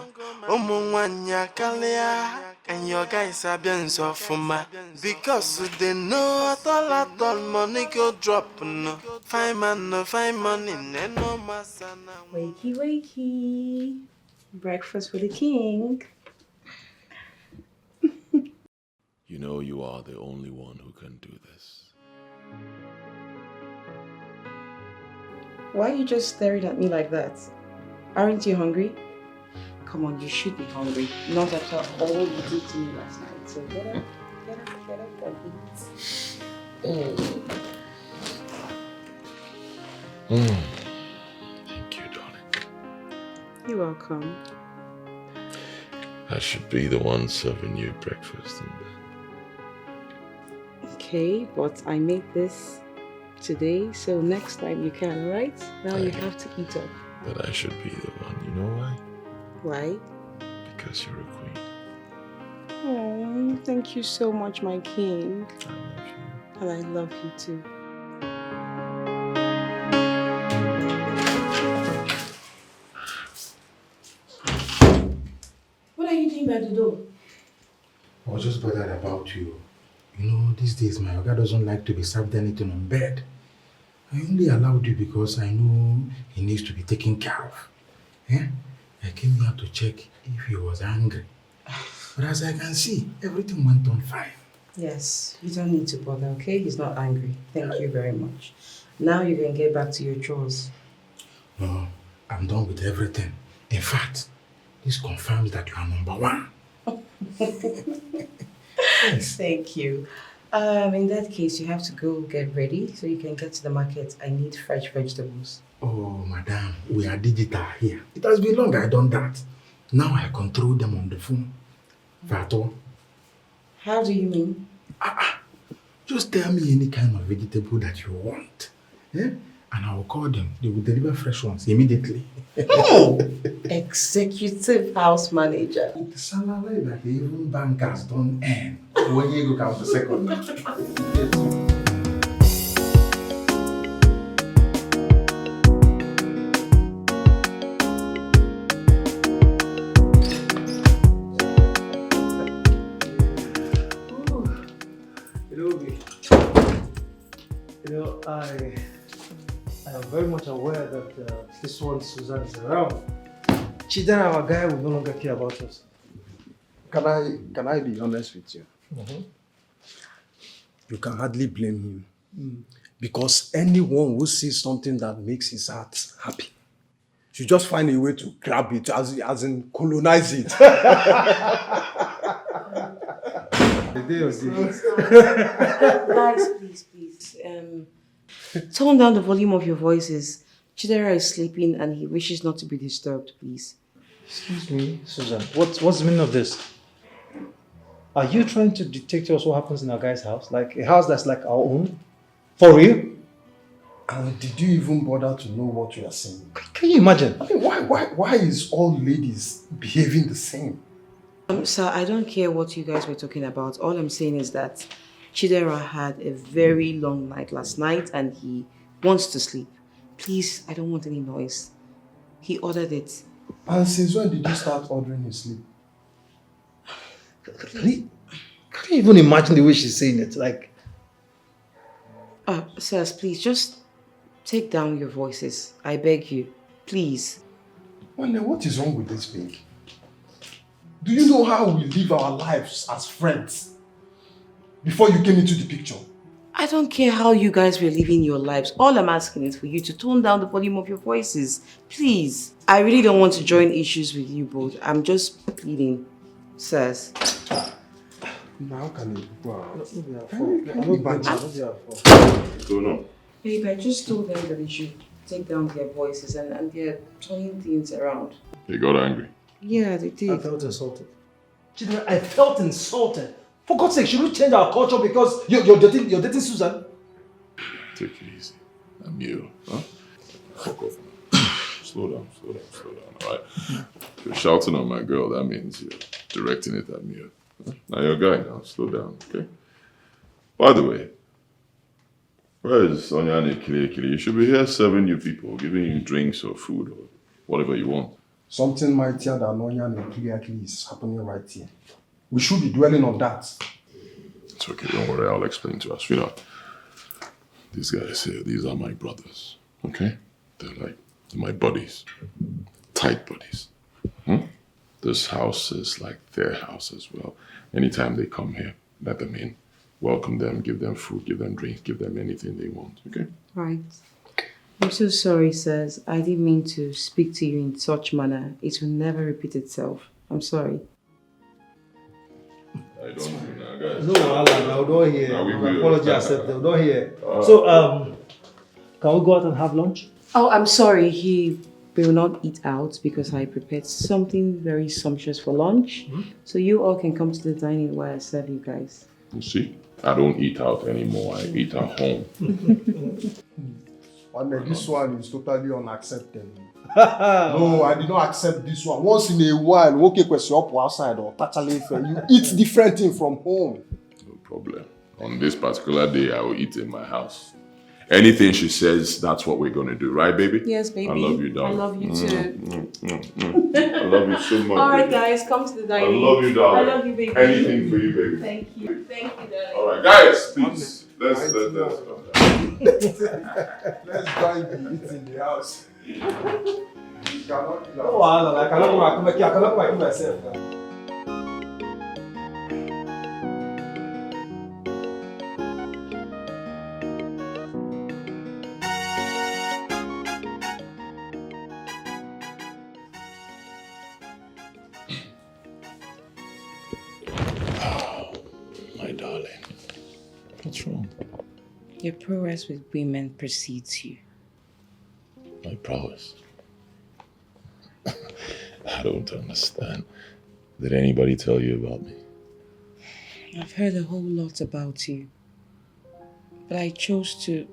[SPEAKER 1] Omungwanya kalia, and your guys are being so for my. Because they know at all money go drop, no. Fine man, no fine money, no masana.
[SPEAKER 6] Wakey. Breakfast for the king.
[SPEAKER 7] You know you are the only one who can do this.
[SPEAKER 6] Why are you just staring at me like that? Aren't you hungry? Come on, you should be hungry. Not after all you did to me last night. So get up and eat.
[SPEAKER 7] Thank you, darling.
[SPEAKER 6] You're welcome.
[SPEAKER 7] I should be the one serving you breakfast in bed.
[SPEAKER 6] Okay, but I made this today, so next time you can, right? Now you have to eat up.
[SPEAKER 7] But I should be the one. You know why?
[SPEAKER 6] Why?
[SPEAKER 7] Because you're a queen.
[SPEAKER 6] Oh, thank you so much, my king.
[SPEAKER 7] I love you.
[SPEAKER 6] And I love you too. What are you doing by the door?
[SPEAKER 3] I was just bothered about you. You know, these days my Oga doesn't like to be served anything on bed. I only allowed you because I know he needs to be taken care of. I came here to check if he was angry. But as I can see, everything went on fine.
[SPEAKER 6] Yes, you don't need to bother, okay? He's not angry. Thank you very much. Now you can get back to your chores.
[SPEAKER 3] No, I'm done with everything. In fact, this confirms that you are number one.
[SPEAKER 6] Thank you. In that case, you have to go get ready so you can get to the market. I need fresh vegetables.
[SPEAKER 3] Oh, madam, we are digital here. It has been long I done that. Now I control them on the phone. Fato,
[SPEAKER 6] How do you mean?
[SPEAKER 3] just tell me any kind of vegetable that you want. Eh? And I will call them. They will deliver fresh ones immediately.
[SPEAKER 6] Oh, executive house manager.
[SPEAKER 3] The salary that even bankers don't earn when you go count the second.
[SPEAKER 5] I am very much aware that this one, Susan, is around. Chidera, our guy, will no longer care about us.
[SPEAKER 4] Can I be honest with you? You can hardly blame him. Because anyone who sees something that makes his heart happy should just find a way to grab it, as in colonize it.
[SPEAKER 6] Guys, please. Tone down the volume of your voices. Chidera is sleeping and he wishes not to be disturbed, please.
[SPEAKER 5] Excuse me, Susan. What's the meaning of this? Are you trying to dictate to us what happens in our guy's house? Like a house that's like our own? For real?
[SPEAKER 4] And did you even bother to know what you are saying?
[SPEAKER 5] Can you imagine?
[SPEAKER 4] I mean, why is all ladies behaving the same?
[SPEAKER 6] Sir, I don't care what you guys were talking about. All I'm saying is that Chidera had a very long night last night and he wants to sleep. Please, I don't want any noise. He ordered it.
[SPEAKER 4] And since when did you start ordering his sleep?
[SPEAKER 5] Can you even imagine the way she's saying it? Like,
[SPEAKER 6] sirs, please just take down your voices. I beg you. Please.
[SPEAKER 4] Well, then what is wrong with this babe? Do you know how we live our lives as friends before you came into the picture?
[SPEAKER 6] I don't care how you guys were living your lives. All I'm asking is for you to tone down the volume of your voices. Please. I really don't want to join issues with you both. I'm just pleading, sirs.
[SPEAKER 4] Now can you go out?
[SPEAKER 7] What's going on?
[SPEAKER 6] Babe, I just told them that they should take down their voices and they're turning things around.
[SPEAKER 7] They got angry.
[SPEAKER 6] Yeah, they did.
[SPEAKER 5] I felt insulted. Chidera, I felt insulted. For God's sake, should we change our culture because you're dating Susan?
[SPEAKER 7] Take it easy. I'm you, huh? Fuck off. Slow down, alright? If you're shouting on my girl, that means you're directing it at me. Huh? Now you're a guy now, slow down, okay? By the way, where is Onyani Kili? You should be here serving you people, giving you drinks or food or whatever you want.
[SPEAKER 4] Something mightier than Onyani Kili is happening right here. We should be dwelling on that.
[SPEAKER 7] It's okay, don't worry, I'll explain to us. These guys here, these are my brothers, okay? They're my buddies, tight buddies. This house is like their house as well. Anytime they come here, let them in. Welcome them, give them food, give them drinks, give them anything they want, okay?
[SPEAKER 6] Right. I'm so sorry, sirs. I didn't mean to speak to you in such manner. It will never repeat itself. I'm sorry.
[SPEAKER 7] I don't know now, guys.
[SPEAKER 5] No, Alan, I don't hear. Apology accepted. Don't hear. Can we go out and have lunch?
[SPEAKER 6] Oh, I'm sorry. He will not eat out because I prepared something very sumptuous for lunch. So you all can come to the dining where I serve you guys.
[SPEAKER 7] You see, I don't eat out anymore. I eat at home.
[SPEAKER 4] And this one is totally unacceptable. No, I did not accept this one. Once in a while, okay, question up outside or totally fair. You eat different thing from home.
[SPEAKER 7] No problem. On this particular day, I will eat in my house. Anything she says, that's what we're going to do. Right, baby?
[SPEAKER 6] Yes, baby.
[SPEAKER 7] I love you, darling.
[SPEAKER 6] I love you too.
[SPEAKER 7] I love you so much.
[SPEAKER 6] All right,
[SPEAKER 7] baby.
[SPEAKER 6] Guys, come to the dining.
[SPEAKER 7] I love you, darling.
[SPEAKER 6] I love you, baby.
[SPEAKER 7] Anything for you, baby.
[SPEAKER 6] Thank you. Thank you, darling.
[SPEAKER 7] All right, guys, please. Let's
[SPEAKER 4] Let's join the eat in the house.
[SPEAKER 5] No, Alan, I cannot come myself.
[SPEAKER 7] My darling. What's wrong?
[SPEAKER 6] Your prowess with women precedes you.
[SPEAKER 7] My prowess? I don't understand. Did anybody tell you about me?
[SPEAKER 6] I've heard a whole lot about you. But I chose to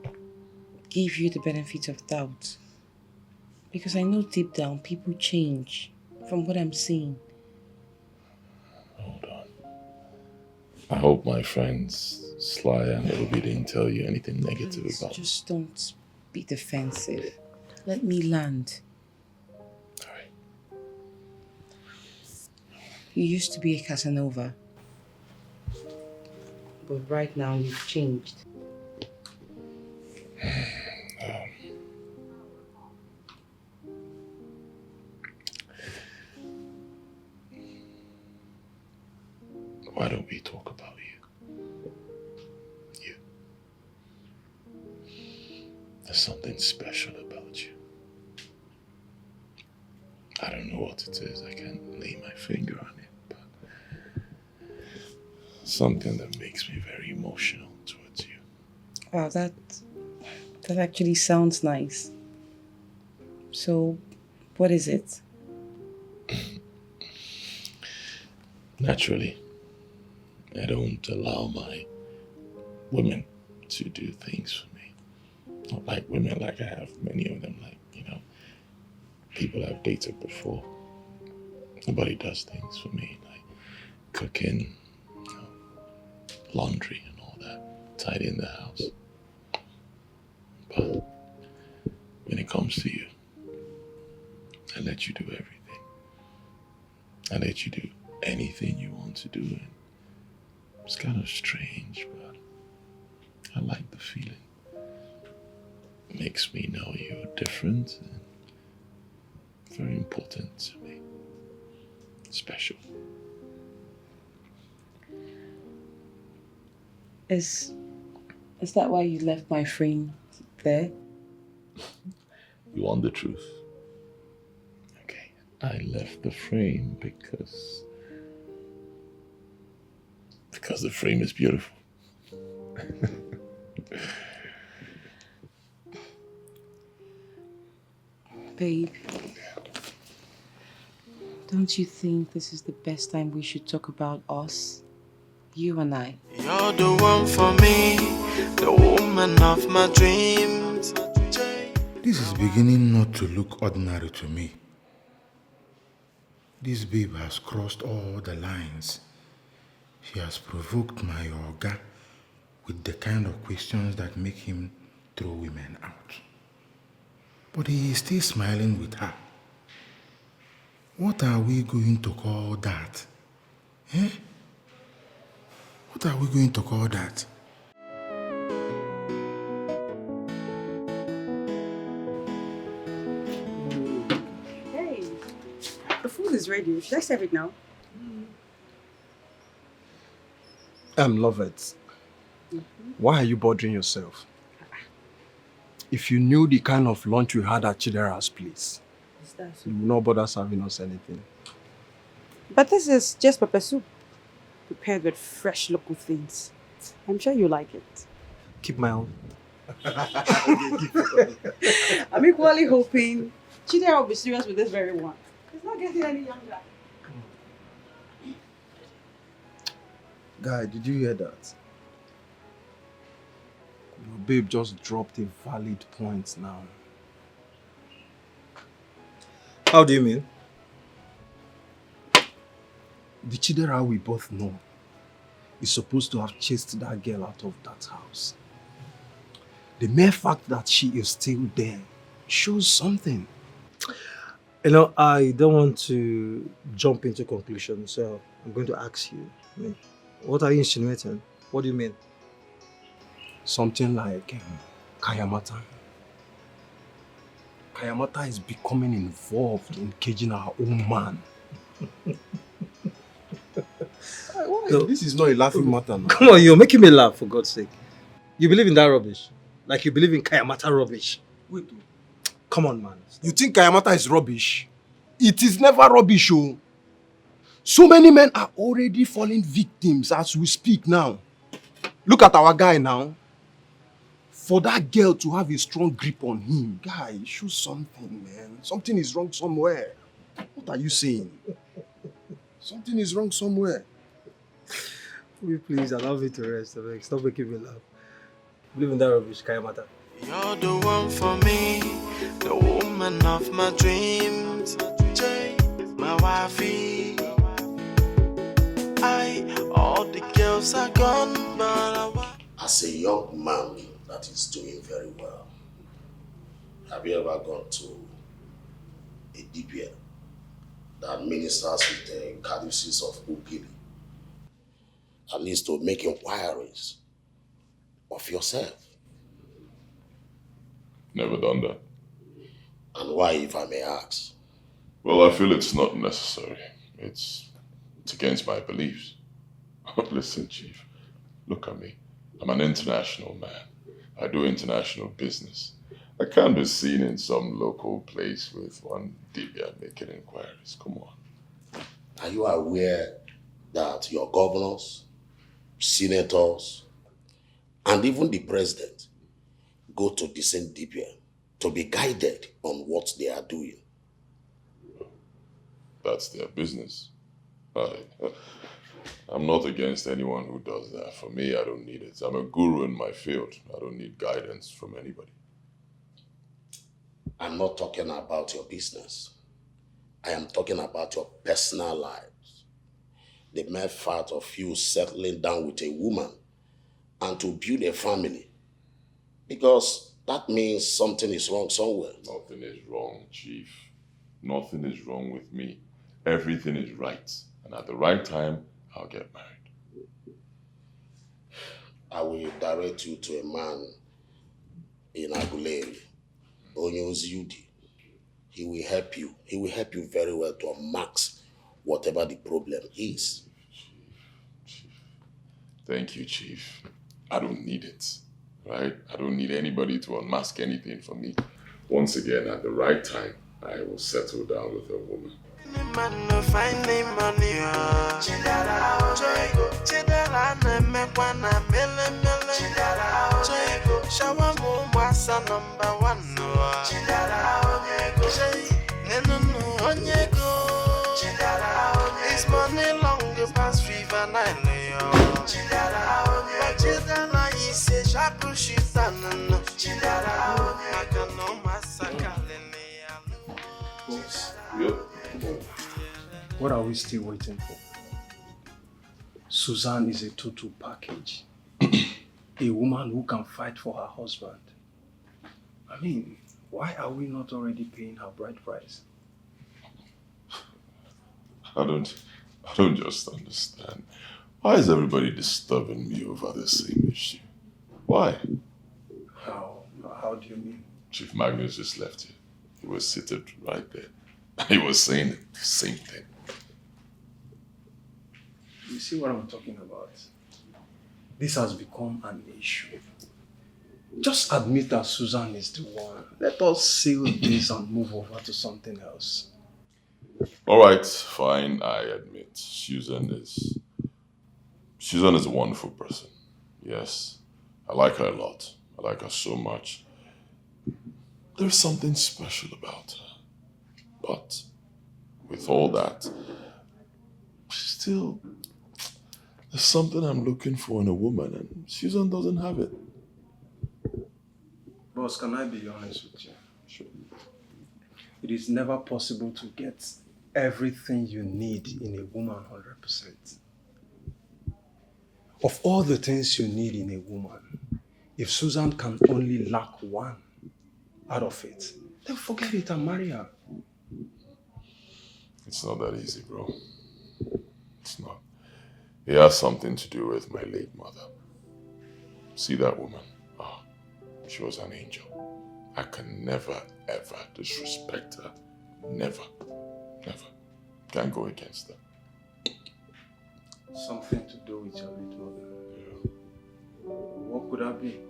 [SPEAKER 6] give you the benefit of doubt. Because I know deep down people change from what I'm seeing.
[SPEAKER 7] Hold on. I hope my friends Sly and Obi didn't tell you anything negative
[SPEAKER 6] Please,
[SPEAKER 7] about me.
[SPEAKER 6] just don't be defensive. Let me land.
[SPEAKER 7] Alright.
[SPEAKER 6] You used to be a Casanova. But right now you've changed.
[SPEAKER 7] Why don't we talk about you? You. There's something special about you. I don't know what it is. I can't lay my finger on it, but something that makes me very emotional towards you.
[SPEAKER 6] Wow, that actually sounds nice. So, what is it?
[SPEAKER 7] Naturally, I don't allow my women to do things for me. Not like women, like I have many of them, like, people I've dated before. Nobody does things for me, like cooking, laundry and all that, tidying the house. But when it comes to you, I let you do everything. I let you do anything you want to do. And it's kind of strange, but I like the feeling. It makes me know you're different and very important to me. Special.
[SPEAKER 6] Is that why you left my frame there?
[SPEAKER 7] You want the truth? Okay. I left the frame because the frame is beautiful.
[SPEAKER 6] Babe, don't you think this is the best time we should talk about us? You and I.
[SPEAKER 1] You're the one for me, the woman of my dreams.
[SPEAKER 3] This is beginning not to look ordinary to me. This babe has crossed all the lines. She has provoked my Oga with the kind of questions that make him throw women out. But he is still smiling with her. What are we going to call that? Eh? What are we going to call that?
[SPEAKER 11] Hey, the food is ready. Should I serve it now?
[SPEAKER 4] Love it. Why are you bothering yourself? If you knew the kind of lunch we had at Chidera's place, you would not bother serving us anything.
[SPEAKER 11] But this is just pepper soup, prepared with fresh local things. I'm sure you like it.
[SPEAKER 4] Keep my own.
[SPEAKER 11] I'm equally hoping Chidera will be serious with this very one. He's not getting any younger.
[SPEAKER 4] Guy, did you hear that? Your babe just dropped a valid point now. How do you mean? The Chidera we both know is supposed to have chased that girl out of that house. The mere fact that she is still there shows something. You know, I don't want to jump into conclusions, so I'm going to ask you. What are you insinuating? What do you mean? Something like Kayamata. Kayamata is becoming involved in caging our own man.
[SPEAKER 5] No.
[SPEAKER 4] This is not a laughing matter now.
[SPEAKER 5] Come on, you're making me laugh, for God's sake. You believe in that rubbish? Like you believe in Kayamata rubbish?
[SPEAKER 4] Wait.
[SPEAKER 5] Come on, man.
[SPEAKER 4] You think Kayamata is rubbish? It is never rubbish, oh. So many men are already falling victims as we speak now. Look at our guy now. For that girl to have a strong grip on him, guy, show something, man. Something is wrong somewhere. What are you saying? Something is wrong somewhere.
[SPEAKER 5] Please allow me to rest. Stop making me laugh. Believe in that rubbish, Kayamata.
[SPEAKER 1] You're the one for me, the woman of my dreams, my wifey. All the girls are gone, but
[SPEAKER 12] As a young man that is doing very well, have you ever gone to a DPA that ministers with the caduceus of Ugili? At least to make inquiries of yourself.
[SPEAKER 7] Never done that.
[SPEAKER 12] And why, if I may ask?
[SPEAKER 7] Well, I feel it's not necessary. It's against my beliefs. Listen, Chief, look at me. I'm an international man. I do international business. I can't be seen in some local place with one dibia making inquiries. Come on.
[SPEAKER 12] Are you aware that your governors, senators, and even the president go to the same DPA to be guided on what they are doing?
[SPEAKER 7] That's their business. I'm not against anyone who does that. For me, I don't need it. I'm a guru in my field. I don't need guidance from anybody.
[SPEAKER 12] I'm not talking about your business. I am talking about your personal lives. The mere fact of you settling down with a woman and to build a family. Because that means something is wrong somewhere.
[SPEAKER 7] Nothing is wrong, Chief. Nothing is wrong with me. Everything is right. And at the right time, I'll get married.
[SPEAKER 12] I will direct you to a man in Aguleri, Onyoziudi. He will help you. He will help you very well to max whatever the problem is.
[SPEAKER 7] Chief. Thank you, Chief. I don't need it, right? I don't need anybody to unmask anything for me. Once again, at the right time, I will settle down with a woman.
[SPEAKER 1] It's money long past River Nile.
[SPEAKER 4] What are we still waiting for? Suzanne is a total package. A woman who can fight for her husband. I mean, why are we not already paying her bride price?
[SPEAKER 7] I don't just understand. Why is everybody disturbing me over the same issue? Why?
[SPEAKER 4] How do you mean?
[SPEAKER 7] Chief Magnus just left here. He was seated right there. He was saying the same thing.
[SPEAKER 4] You see what I'm talking about? This has become an issue. Just admit that Susan is the one. Let us seal this and move over to something else.
[SPEAKER 7] All right, fine, I admit. Susan is a wonderful person. Yes, I like her a lot. I like her so much. There's something special about her. But with all that, still, there's something I'm looking for in a woman, and Susan doesn't have it.
[SPEAKER 4] Boss, can I be honest with you?
[SPEAKER 7] Sure.
[SPEAKER 4] It is never possible to get everything you need in a woman 100%. Of all the things you need in a woman, if Susan can only lack one out of it, then forget it and marry her.
[SPEAKER 7] It's not that easy, bro. It's not. It has something to do with my late mother. See that woman? Oh, she was an angel. I can never, ever disrespect her. Never. Never. Can't go against her.
[SPEAKER 4] Something to do with your late mother.
[SPEAKER 7] Yeah.
[SPEAKER 4] What could that be?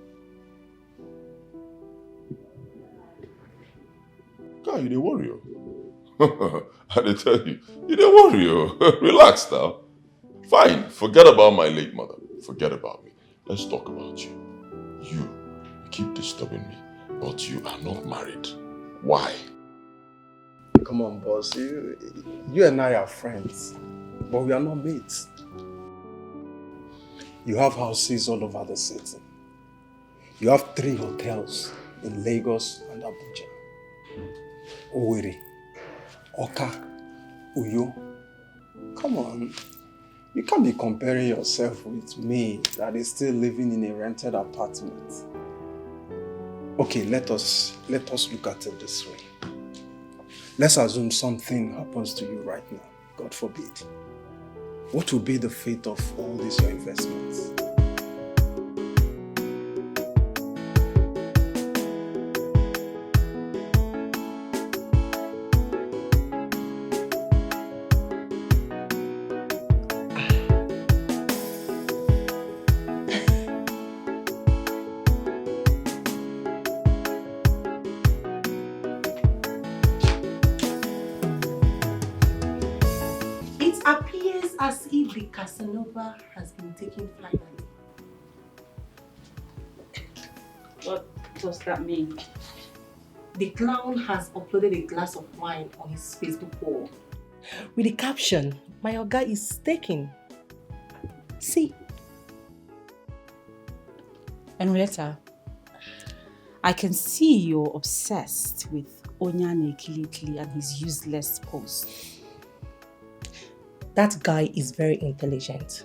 [SPEAKER 7] God, you didn't worry. I did tell you. You didn't worry. Relax now. Fine. Forget about my late mother. Forget about me. let's talk about you. You keep disturbing me, but you are not married. Why?
[SPEAKER 4] Come on, boss. You and I are friends, but we are not mates. You have houses all over the city. You have 3 hotels in Lagos and Abuja. Owerri, Oka, Uyo. Come on. You can't be comparing yourself with me that is still living in a rented apartment. Okay, let us look at it this way. Let's assume something happens to you right now. God forbid. What will be the fate of all these your investments?
[SPEAKER 8] It appears as if the Casanova has been taken finally.
[SPEAKER 2] What does that mean?
[SPEAKER 8] The clown has uploaded a glass of wine on his Facebook wall with the caption, "My Oga is taken." See?
[SPEAKER 2] Henrietta, I can see you're obsessed with Onyane Kilikili and his useless posts.
[SPEAKER 8] That guy is very intelligent.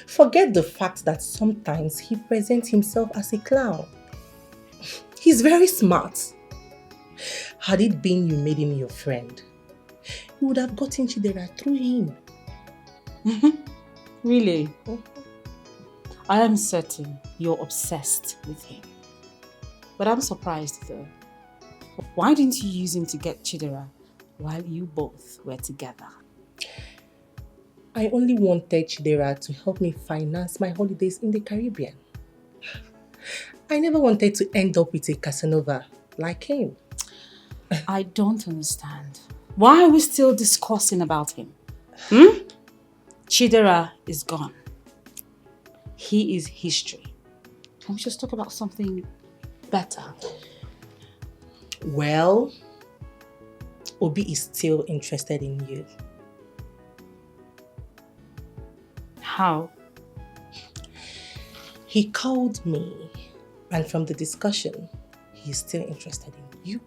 [SPEAKER 8] Forget the fact that sometimes he presents himself as a clown. He's very smart. Had it been you made him your friend, you would have gotten Chidera through him.
[SPEAKER 2] Really? I am certain you're obsessed with him. But I'm surprised though. Why didn't you use him to get Chidera while you both were together?
[SPEAKER 8] I only wanted Chidera to help me finance my holidays in the Caribbean. I never wanted to end up with a Casanova like him.
[SPEAKER 2] I don't understand. Why are we still discussing about him? Chidera is gone. He is history. Can we just talk about something better?
[SPEAKER 8] Well, Obi is still interested in you.
[SPEAKER 2] How?
[SPEAKER 8] He called me, and from the discussion, he's still interested in you.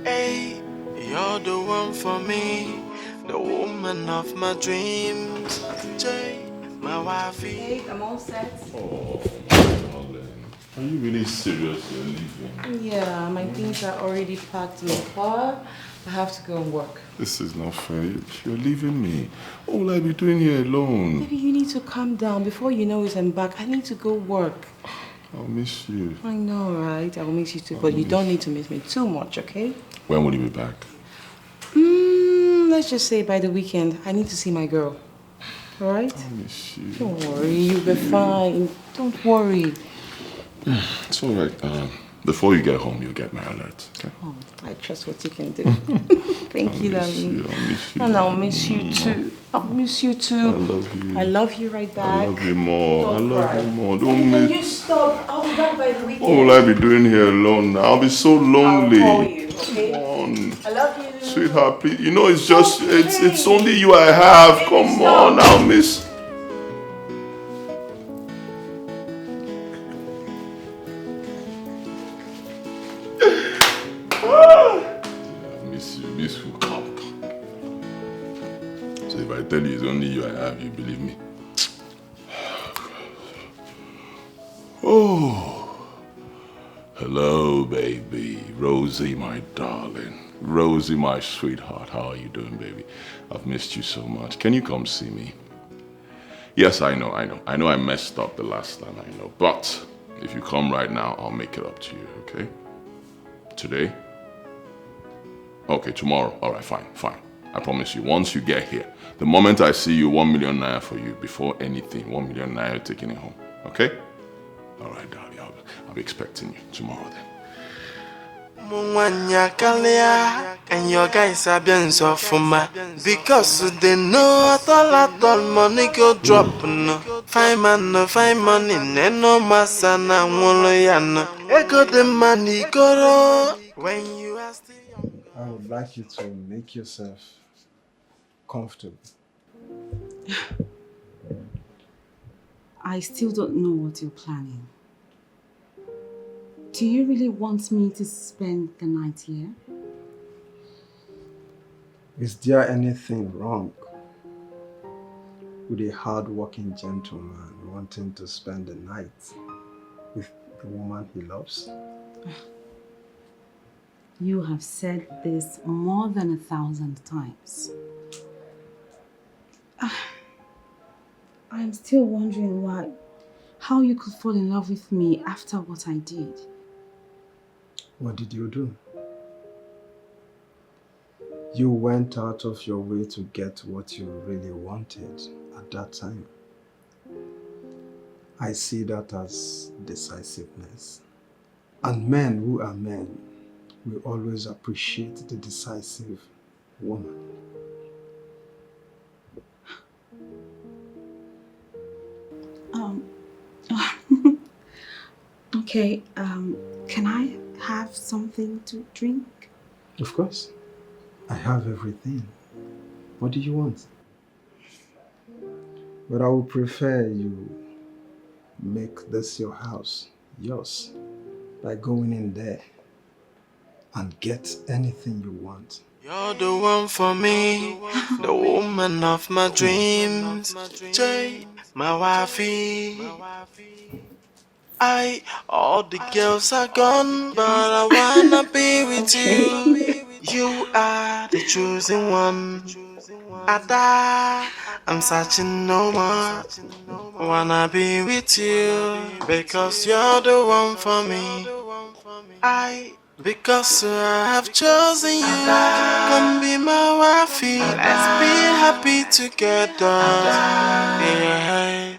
[SPEAKER 1] Hey, you're the one for me, the woman of my dreams. Jay, my wifey.
[SPEAKER 6] Hey, I'm all set.
[SPEAKER 7] Oh, darling. Are you really serious you're leaving?
[SPEAKER 6] Yeah, my things are already packed in the car. I have to go and work.
[SPEAKER 7] This is not fair. You're leaving me. What will I be doing here alone?
[SPEAKER 6] Baby, you need to calm down. Before you know it, I'm back. I need to go work.
[SPEAKER 7] I'll miss you.
[SPEAKER 6] I know, right? I will miss you too, but you don't need to miss me too much, okay?
[SPEAKER 7] When will you be back?
[SPEAKER 6] Let's just say by the weekend. I need to see my girl. All right?
[SPEAKER 7] I'll miss you.
[SPEAKER 6] Don't worry, you'll be fine. Don't worry.
[SPEAKER 7] It's all right. Before you get home, you'll get my alert. Okay?
[SPEAKER 6] Oh, I trust what you can do. Thank you, darling.
[SPEAKER 7] I'll miss you.
[SPEAKER 6] And I'll miss you too. I'll miss you too.
[SPEAKER 7] I love you.
[SPEAKER 6] I love you right back.
[SPEAKER 7] I love you more.
[SPEAKER 6] Don't
[SPEAKER 7] I love
[SPEAKER 6] cry.
[SPEAKER 7] you more.
[SPEAKER 6] Can
[SPEAKER 7] Don't
[SPEAKER 6] you
[SPEAKER 7] miss.
[SPEAKER 6] stop? I'll be back by the weekend.
[SPEAKER 7] What will I be doing here alone now? I'll be so lonely.
[SPEAKER 6] I'll call you, okay?
[SPEAKER 7] Come on.
[SPEAKER 6] I love you.
[SPEAKER 7] Sweetheart, please. You know it's just, it's only you I have. Come on, I'll miss. Miss you. Come. So if I tell you it's only you I have, you believe me? Oh. Hello, baby. Rosie, my darling. Rosie, my sweetheart. How are you doing, baby? I've missed you so much. Can you come see me? Yes, I know. I know I messed up the last time, I know. But if you come right now, I'll make it up to you, okay? Today? Okay, tomorrow. All right, fine. I promise you, once you get here, the moment I see you, 1 million naira for you. Before anything, 1 million naira taking it home. Okay? All right, darling. I'll be expecting you tomorrow then.
[SPEAKER 1] Mwanya kalia, and your guys are being so fuma. Because they know at all money go drop. No. Fine man, no fine money, no masana, woloyana. Echo the money go when you are still young.
[SPEAKER 4] I would like you to make yourself comfortable.
[SPEAKER 2] I still don't know what you're planning. Do you really want me to spend the night here?
[SPEAKER 4] Is there anything wrong with a hard-working gentleman wanting to spend the night with the woman he loves?
[SPEAKER 2] You have said this more than 1,000 times. I'm still wondering how you could fall in love with me after what I did.
[SPEAKER 4] What did you do? You went out of your way to get what you really wanted at that time. I see that as decisiveness. And men who are men will always appreciate the decisive woman.
[SPEAKER 2] Okay, can I have something to drink?
[SPEAKER 4] Of course. I have everything. What do you want? But I would prefer you make this your house, yours, by going in there and get anything you want.
[SPEAKER 1] You're the one for me, the woman of my dreams. Jay, my wifey. All the girls are gone, but I wanna be with you. You are the chosen one. Ada, I'm searching no more. Wanna be with you because you're the one for me. Because I have chosen you. Come be my wifey. Let's be happy together. Yeah.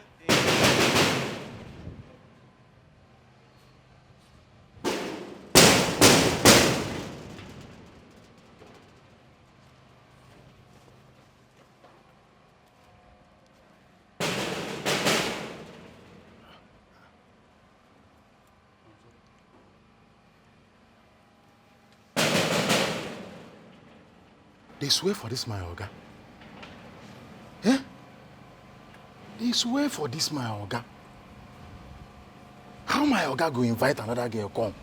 [SPEAKER 3] They swear for this, my Oga. Eh? They swear for this, my Oga. How my Oga go invite another girl come?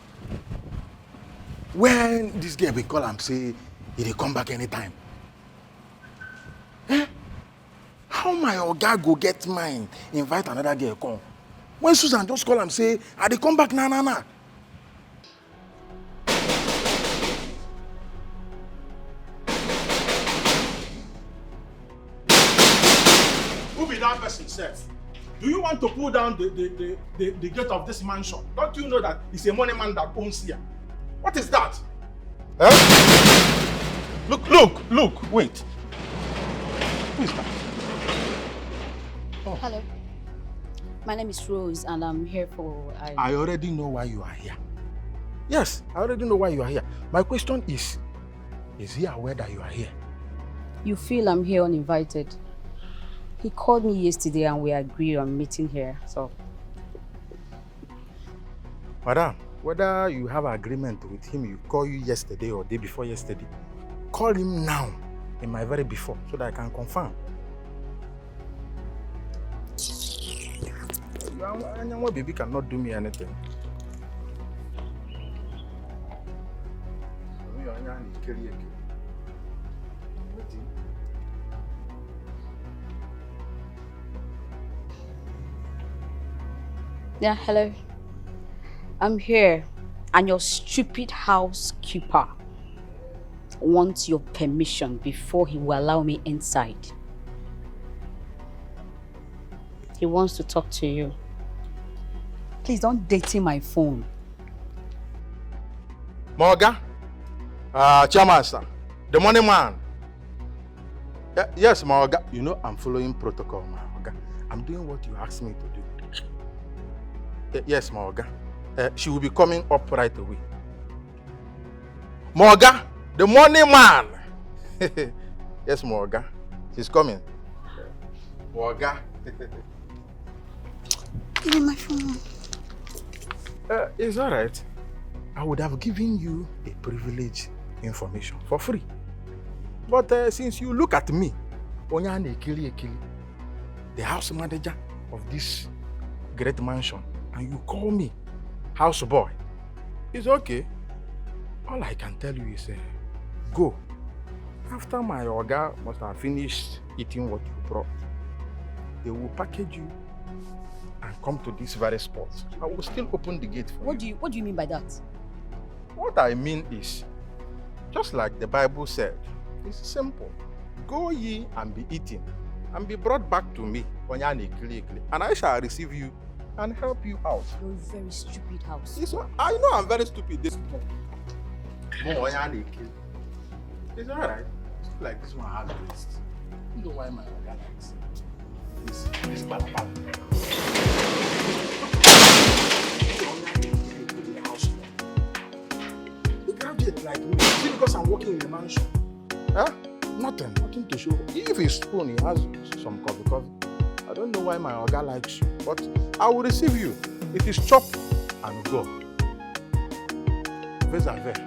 [SPEAKER 3] When this girl will call and say, he'll come back anytime. Eh? How my Oga go get mine, invite another girl come? When Susan just call and say, they come back na.
[SPEAKER 13] That person says, do you want to pull down the gate of this mansion? Don't you know that it's a money man that owns here? What is that? Eh? Look, wait. Who is that?
[SPEAKER 10] Oh. Hello. My name is Rose and I'm here for...
[SPEAKER 3] I already know why you are here. Yes, I already know why you are here. My question is he aware that you are here?
[SPEAKER 10] You feel I'm here uninvited. He called me yesterday and we agreed on meeting here, so...
[SPEAKER 3] Madam, whether you have an agreement with him, you call you yesterday or day before yesterday, call him now, in my very before, so that I can confirm. Your baby cannot do me anything.
[SPEAKER 10] Yeah, hello. I'm here, and your stupid housekeeper wants your permission before he will allow me inside. He wants to talk to you. Please don't dirty my phone.
[SPEAKER 3] Morga, Chairman, sir, the money man. Yes, Morga, you know I'm following protocol, Morga. I'm doing what you asked me to do. Yes, Morga. She will be coming up right away. Morga, the money man. Yes, Morga. She's coming. Morga.
[SPEAKER 10] Give me my phone.
[SPEAKER 3] It's all right. I would have given you a privilege information for free. But since you look at me, Onyane Ekili, the house manager of this great mansion, and you call me houseboy, it's okay. All I can tell you is go. After my Oga must have finished eating what you brought, they will package you and come to this very spot. I will still open the gate for you.
[SPEAKER 10] What do you mean by that?
[SPEAKER 3] What I mean is, just like the Bible said, it's simple. Go ye and be eaten, and be brought back to me, and I shall receive you and help you out.
[SPEAKER 10] You're a very stupid house.
[SPEAKER 3] I know I'm very stupid this morning. It's alright. Like this one has waist. You know why my organ likes this balabala. You graduate like me. Is it because I'm working in a mansion? Huh? Nothing to show. If he's spoon, he has some coffee. I don't know why my organ likes you, but I will receive you. It is chop and go. Vis-a-vis.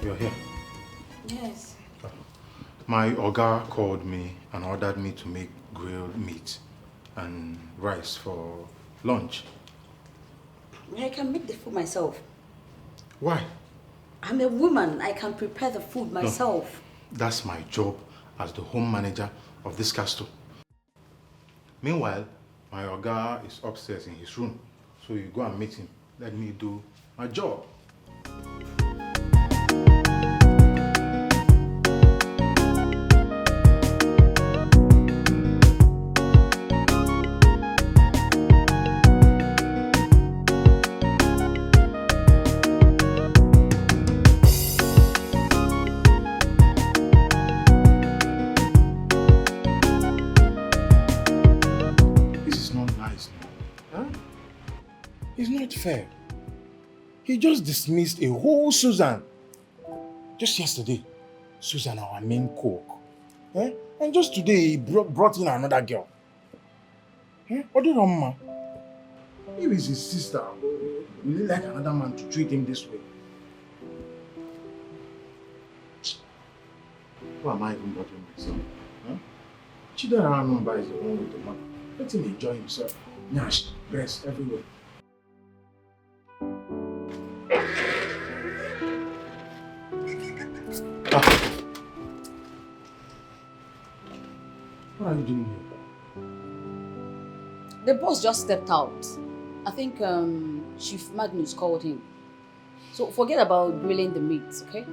[SPEAKER 3] You're here?
[SPEAKER 10] Yes.
[SPEAKER 3] My Oga called me and ordered me to make grilled meat and rice for lunch.
[SPEAKER 10] I can make the food myself.
[SPEAKER 3] Why?
[SPEAKER 10] I'm a woman. I can prepare the food myself.
[SPEAKER 3] No, that's my job as the home manager of this castle. Meanwhile, my Oga is upstairs in his room. So you go and meet him. Let me do my job. It's not fair. He just dismissed a whole Susan. Just yesterday, Susan, our main cook. And just today, he brought in another girl. What do you know? He is his sister. Will he like another man to treat him this way? Why am I even bothering myself? Chidera number is the one with the money. Let him enjoy himself. Nash, breast everywhere. What are you doing here?
[SPEAKER 10] The boss just stepped out. I think Chief Magnus called him. So forget about grilling the meat, okay?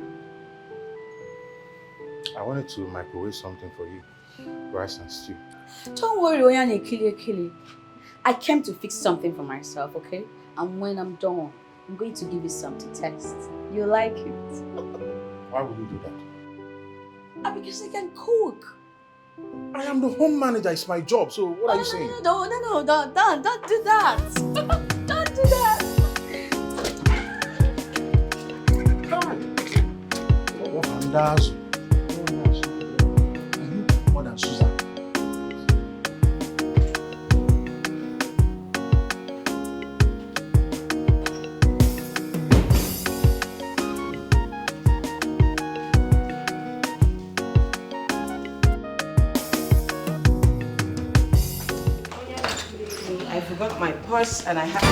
[SPEAKER 3] I wanted to microwave something for you. Rice and stew.
[SPEAKER 10] Don't worry, Oyane Kili. I came to fix something for myself, okay? And when I'm done, I'm going to give you some to test. You like it?
[SPEAKER 3] Why would you do that?
[SPEAKER 10] Because I can cook.
[SPEAKER 3] I am the home manager. It's my job. So what are you saying?
[SPEAKER 10] No, don't do that. Don't do that.
[SPEAKER 3] Wonders. More than Susan.
[SPEAKER 6] I forgot my purse and I have...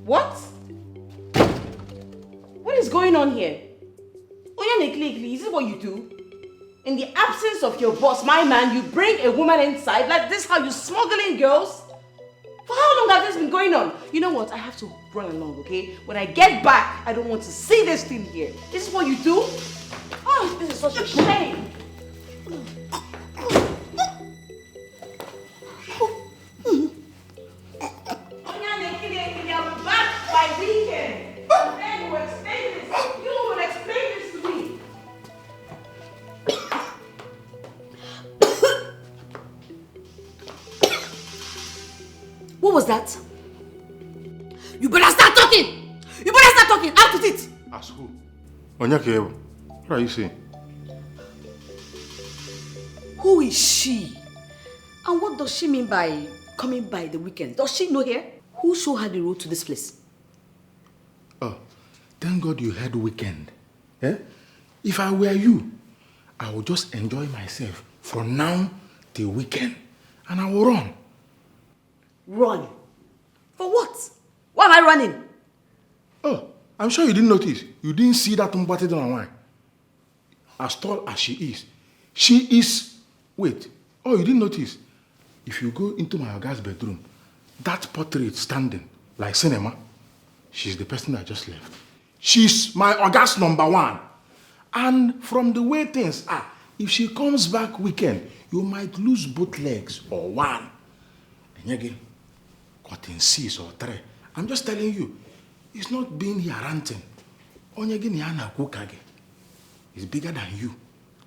[SPEAKER 6] What? on here? Is this what you do? In the absence of your boss, my man, you bring a woman inside? Like this how you smuggling girls? For how long has this been going on? You know what? I have to run along, okay? When I get back, I don't want to see this thing here. This is what you do? Oh, this is such a shame. I'm back by weekend. Then you will explain this. You will explain this to me. What was that? You better start talking! You better start talking! Out with it!
[SPEAKER 3] As who? Onyeke, what are you saying?
[SPEAKER 6] Who is she? And what does she mean by coming by the weekend? Does she know here? Who showed her the road to this place?
[SPEAKER 3] Oh, thank God you had weekend. Eh? If I were you, I would just enjoy myself from now till weekend. And I will run.
[SPEAKER 6] Run? For what? Why am I running?
[SPEAKER 3] Oh, I'm sure you didn't notice. You didn't see that Mbate online. As tall as she is... Wait. Oh, you didn't notice. If you go into my girl's bedroom, that portrait standing like cinema, she's the person I just left. She's my August #1. And from the way things are, if she comes back weekend, you might lose both legs or one. And again, cut in 6 or 3. I'm just telling you, it's not being here ranting. Onyegin yana kukage. It's bigger than you.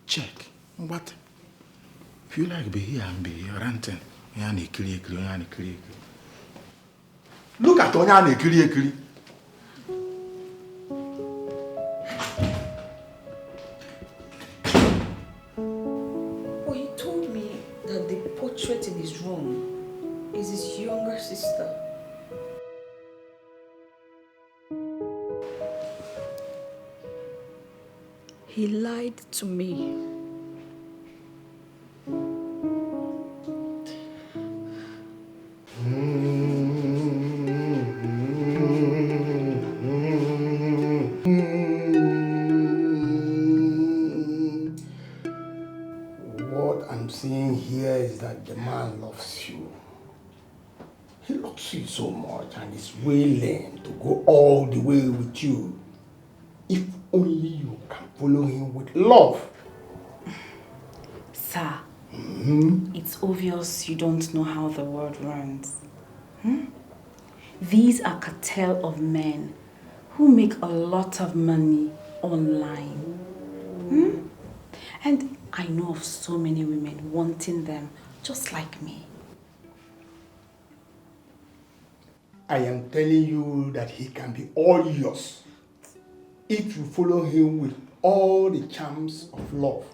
[SPEAKER 3] Check. What? If you like be here and be here ranting, look at Onyane Kiri.
[SPEAKER 6] Well, he told me that the portrait in his room is his younger sister. He lied to me.
[SPEAKER 9] What I'm seeing here is that the man loves you. He loves you so much and is willing to go all the way with you. If only you can follow him with love.
[SPEAKER 2] Sir, it's obvious you don't know how the world runs. These are cartel of men who make a lot of money online. And I know of so many women wanting them just like me.
[SPEAKER 9] I am telling you that he can be all yours if you follow him with all the charms of love.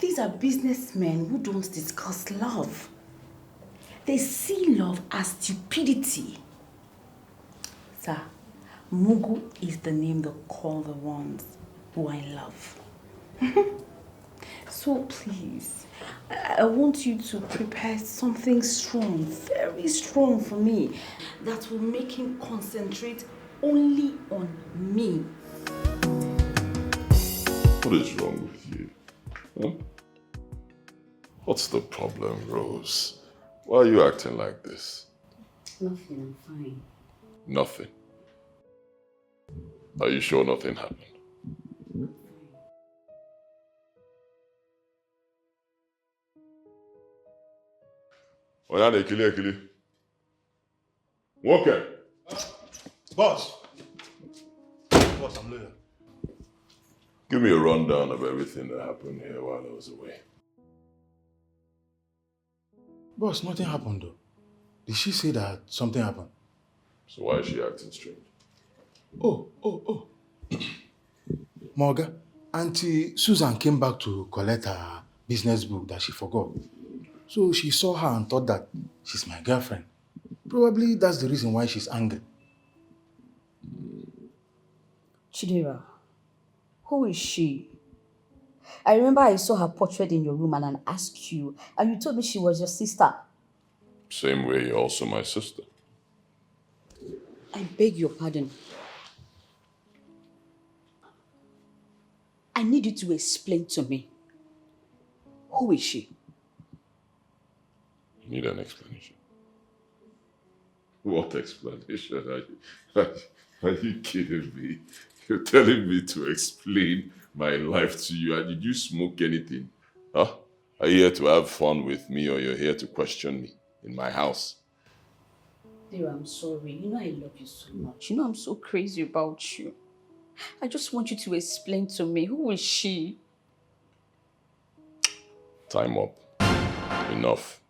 [SPEAKER 2] These are businessmen who don't discuss love. They see love as stupidity. Sir, Mugu is the name they call the ones who I love. So please, I want you to prepare something strong, very strong for me, that will make him concentrate only on me.
[SPEAKER 7] What is wrong with you? Huh? What's the problem, Rose? Why are you acting like this?
[SPEAKER 10] Nothing, I'm fine.
[SPEAKER 7] Nothing. Are you sure nothing happened? Oyane, Ekili. Okay.
[SPEAKER 13] Boss, I'm loyal.
[SPEAKER 7] Give me a rundown of everything that happened here while I was away.
[SPEAKER 3] Boss, nothing happened though. Did she say that something happened?
[SPEAKER 7] So why is she acting strange?
[SPEAKER 3] Oh. Morga, Auntie Susan came back to collect her business book that she forgot. So she saw her and thought that she's my girlfriend. Probably that's the reason why she's angry.
[SPEAKER 10] Chidera, who is she? I remember I saw her portrait in your room and I asked you, and you told me she was your sister.
[SPEAKER 7] Same way you're also my sister.
[SPEAKER 10] I beg your pardon. I need you to explain to me. Who is she?
[SPEAKER 7] You need an explanation. What explanation? Are you kidding me? You're telling me to explain my life to you. Did you smoke anything? Huh? Are you here to have fun with me or you're here to question me in my house?
[SPEAKER 10] Dear, I'm sorry. You know I love you so much. You know I'm so crazy about you. I just want you to explain to me. Who is she?
[SPEAKER 7] Time up. Enough.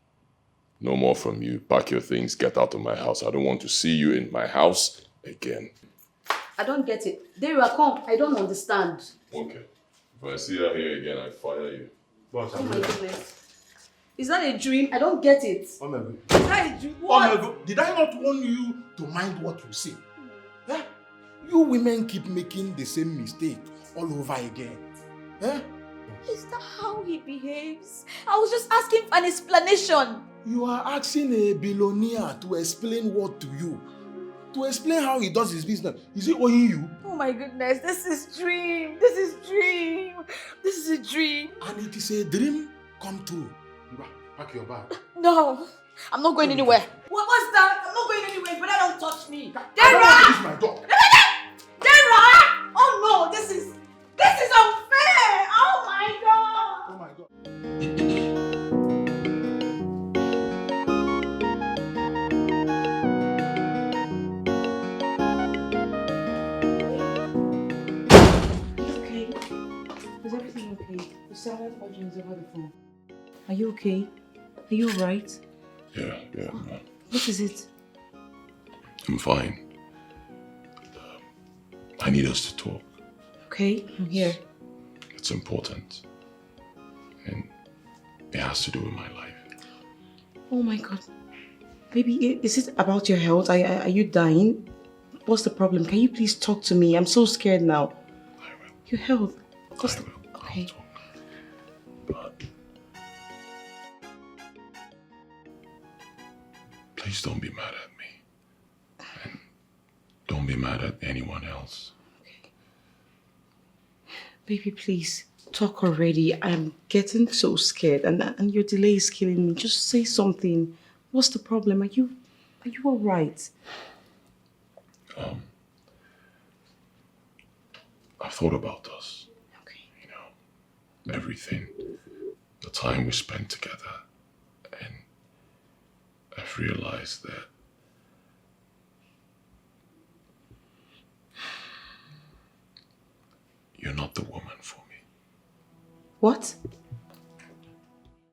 [SPEAKER 7] No more from you. Pack your things, get out of my house. I don't want to see you in my house again.
[SPEAKER 10] I don't get it. There you are, come. I don't understand.
[SPEAKER 7] Okay. If I see her here again, I fire you.
[SPEAKER 4] Boss,
[SPEAKER 10] Oh my goodness. Is that a dream? I don't get it.
[SPEAKER 3] Oh my God.
[SPEAKER 10] Is that a dream?
[SPEAKER 3] Oh
[SPEAKER 10] What?
[SPEAKER 3] my God. Did I not warn you to mind what you say? Eh? You women keep making the same mistake all over again. Eh?
[SPEAKER 10] Is that how he behaves? I was just asking for an explanation.
[SPEAKER 3] You are asking a billionaire to explain what to you? To explain how he does his business. Is he owing you?
[SPEAKER 10] Oh my goodness, this is dream. This is dream. This is a dream.
[SPEAKER 3] And it is a dream come true. Pack your bag.
[SPEAKER 10] No, I'm not going anywhere. What's that? I'm not going anywhere, but don't touch me.
[SPEAKER 3] This
[SPEAKER 10] Dara!
[SPEAKER 3] is my dog.
[SPEAKER 10] Dara! Oh no, this is unfair. Oh my god.
[SPEAKER 3] Oh my God.
[SPEAKER 6] Okay. Is everything okay? You sounded urgent over the phone. Are you okay? Are you alright?
[SPEAKER 7] Yeah, man.
[SPEAKER 6] What is it?
[SPEAKER 7] I'm fine. I need us to talk.
[SPEAKER 6] Okay, I'm here.
[SPEAKER 7] It's important. And it has to do with my life.
[SPEAKER 6] Oh my God. Baby, is it about your health? Are you dying? What's the problem? Can you please talk to me? I'm so scared now.
[SPEAKER 7] I will.
[SPEAKER 6] Your health.
[SPEAKER 7] I will.
[SPEAKER 6] Okay.
[SPEAKER 7] I'll talk. But please don't be mad at me. And don't be mad at anyone else.
[SPEAKER 6] Okay. Baby, please. Talk already. I'm getting so scared and your delay is killing me. Just say something. What's the problem? Are you alright?
[SPEAKER 7] I've thought about us.
[SPEAKER 6] Okay.
[SPEAKER 7] You know, everything. The time we spent together. And I've realized that you're not the woman for me.
[SPEAKER 6] What?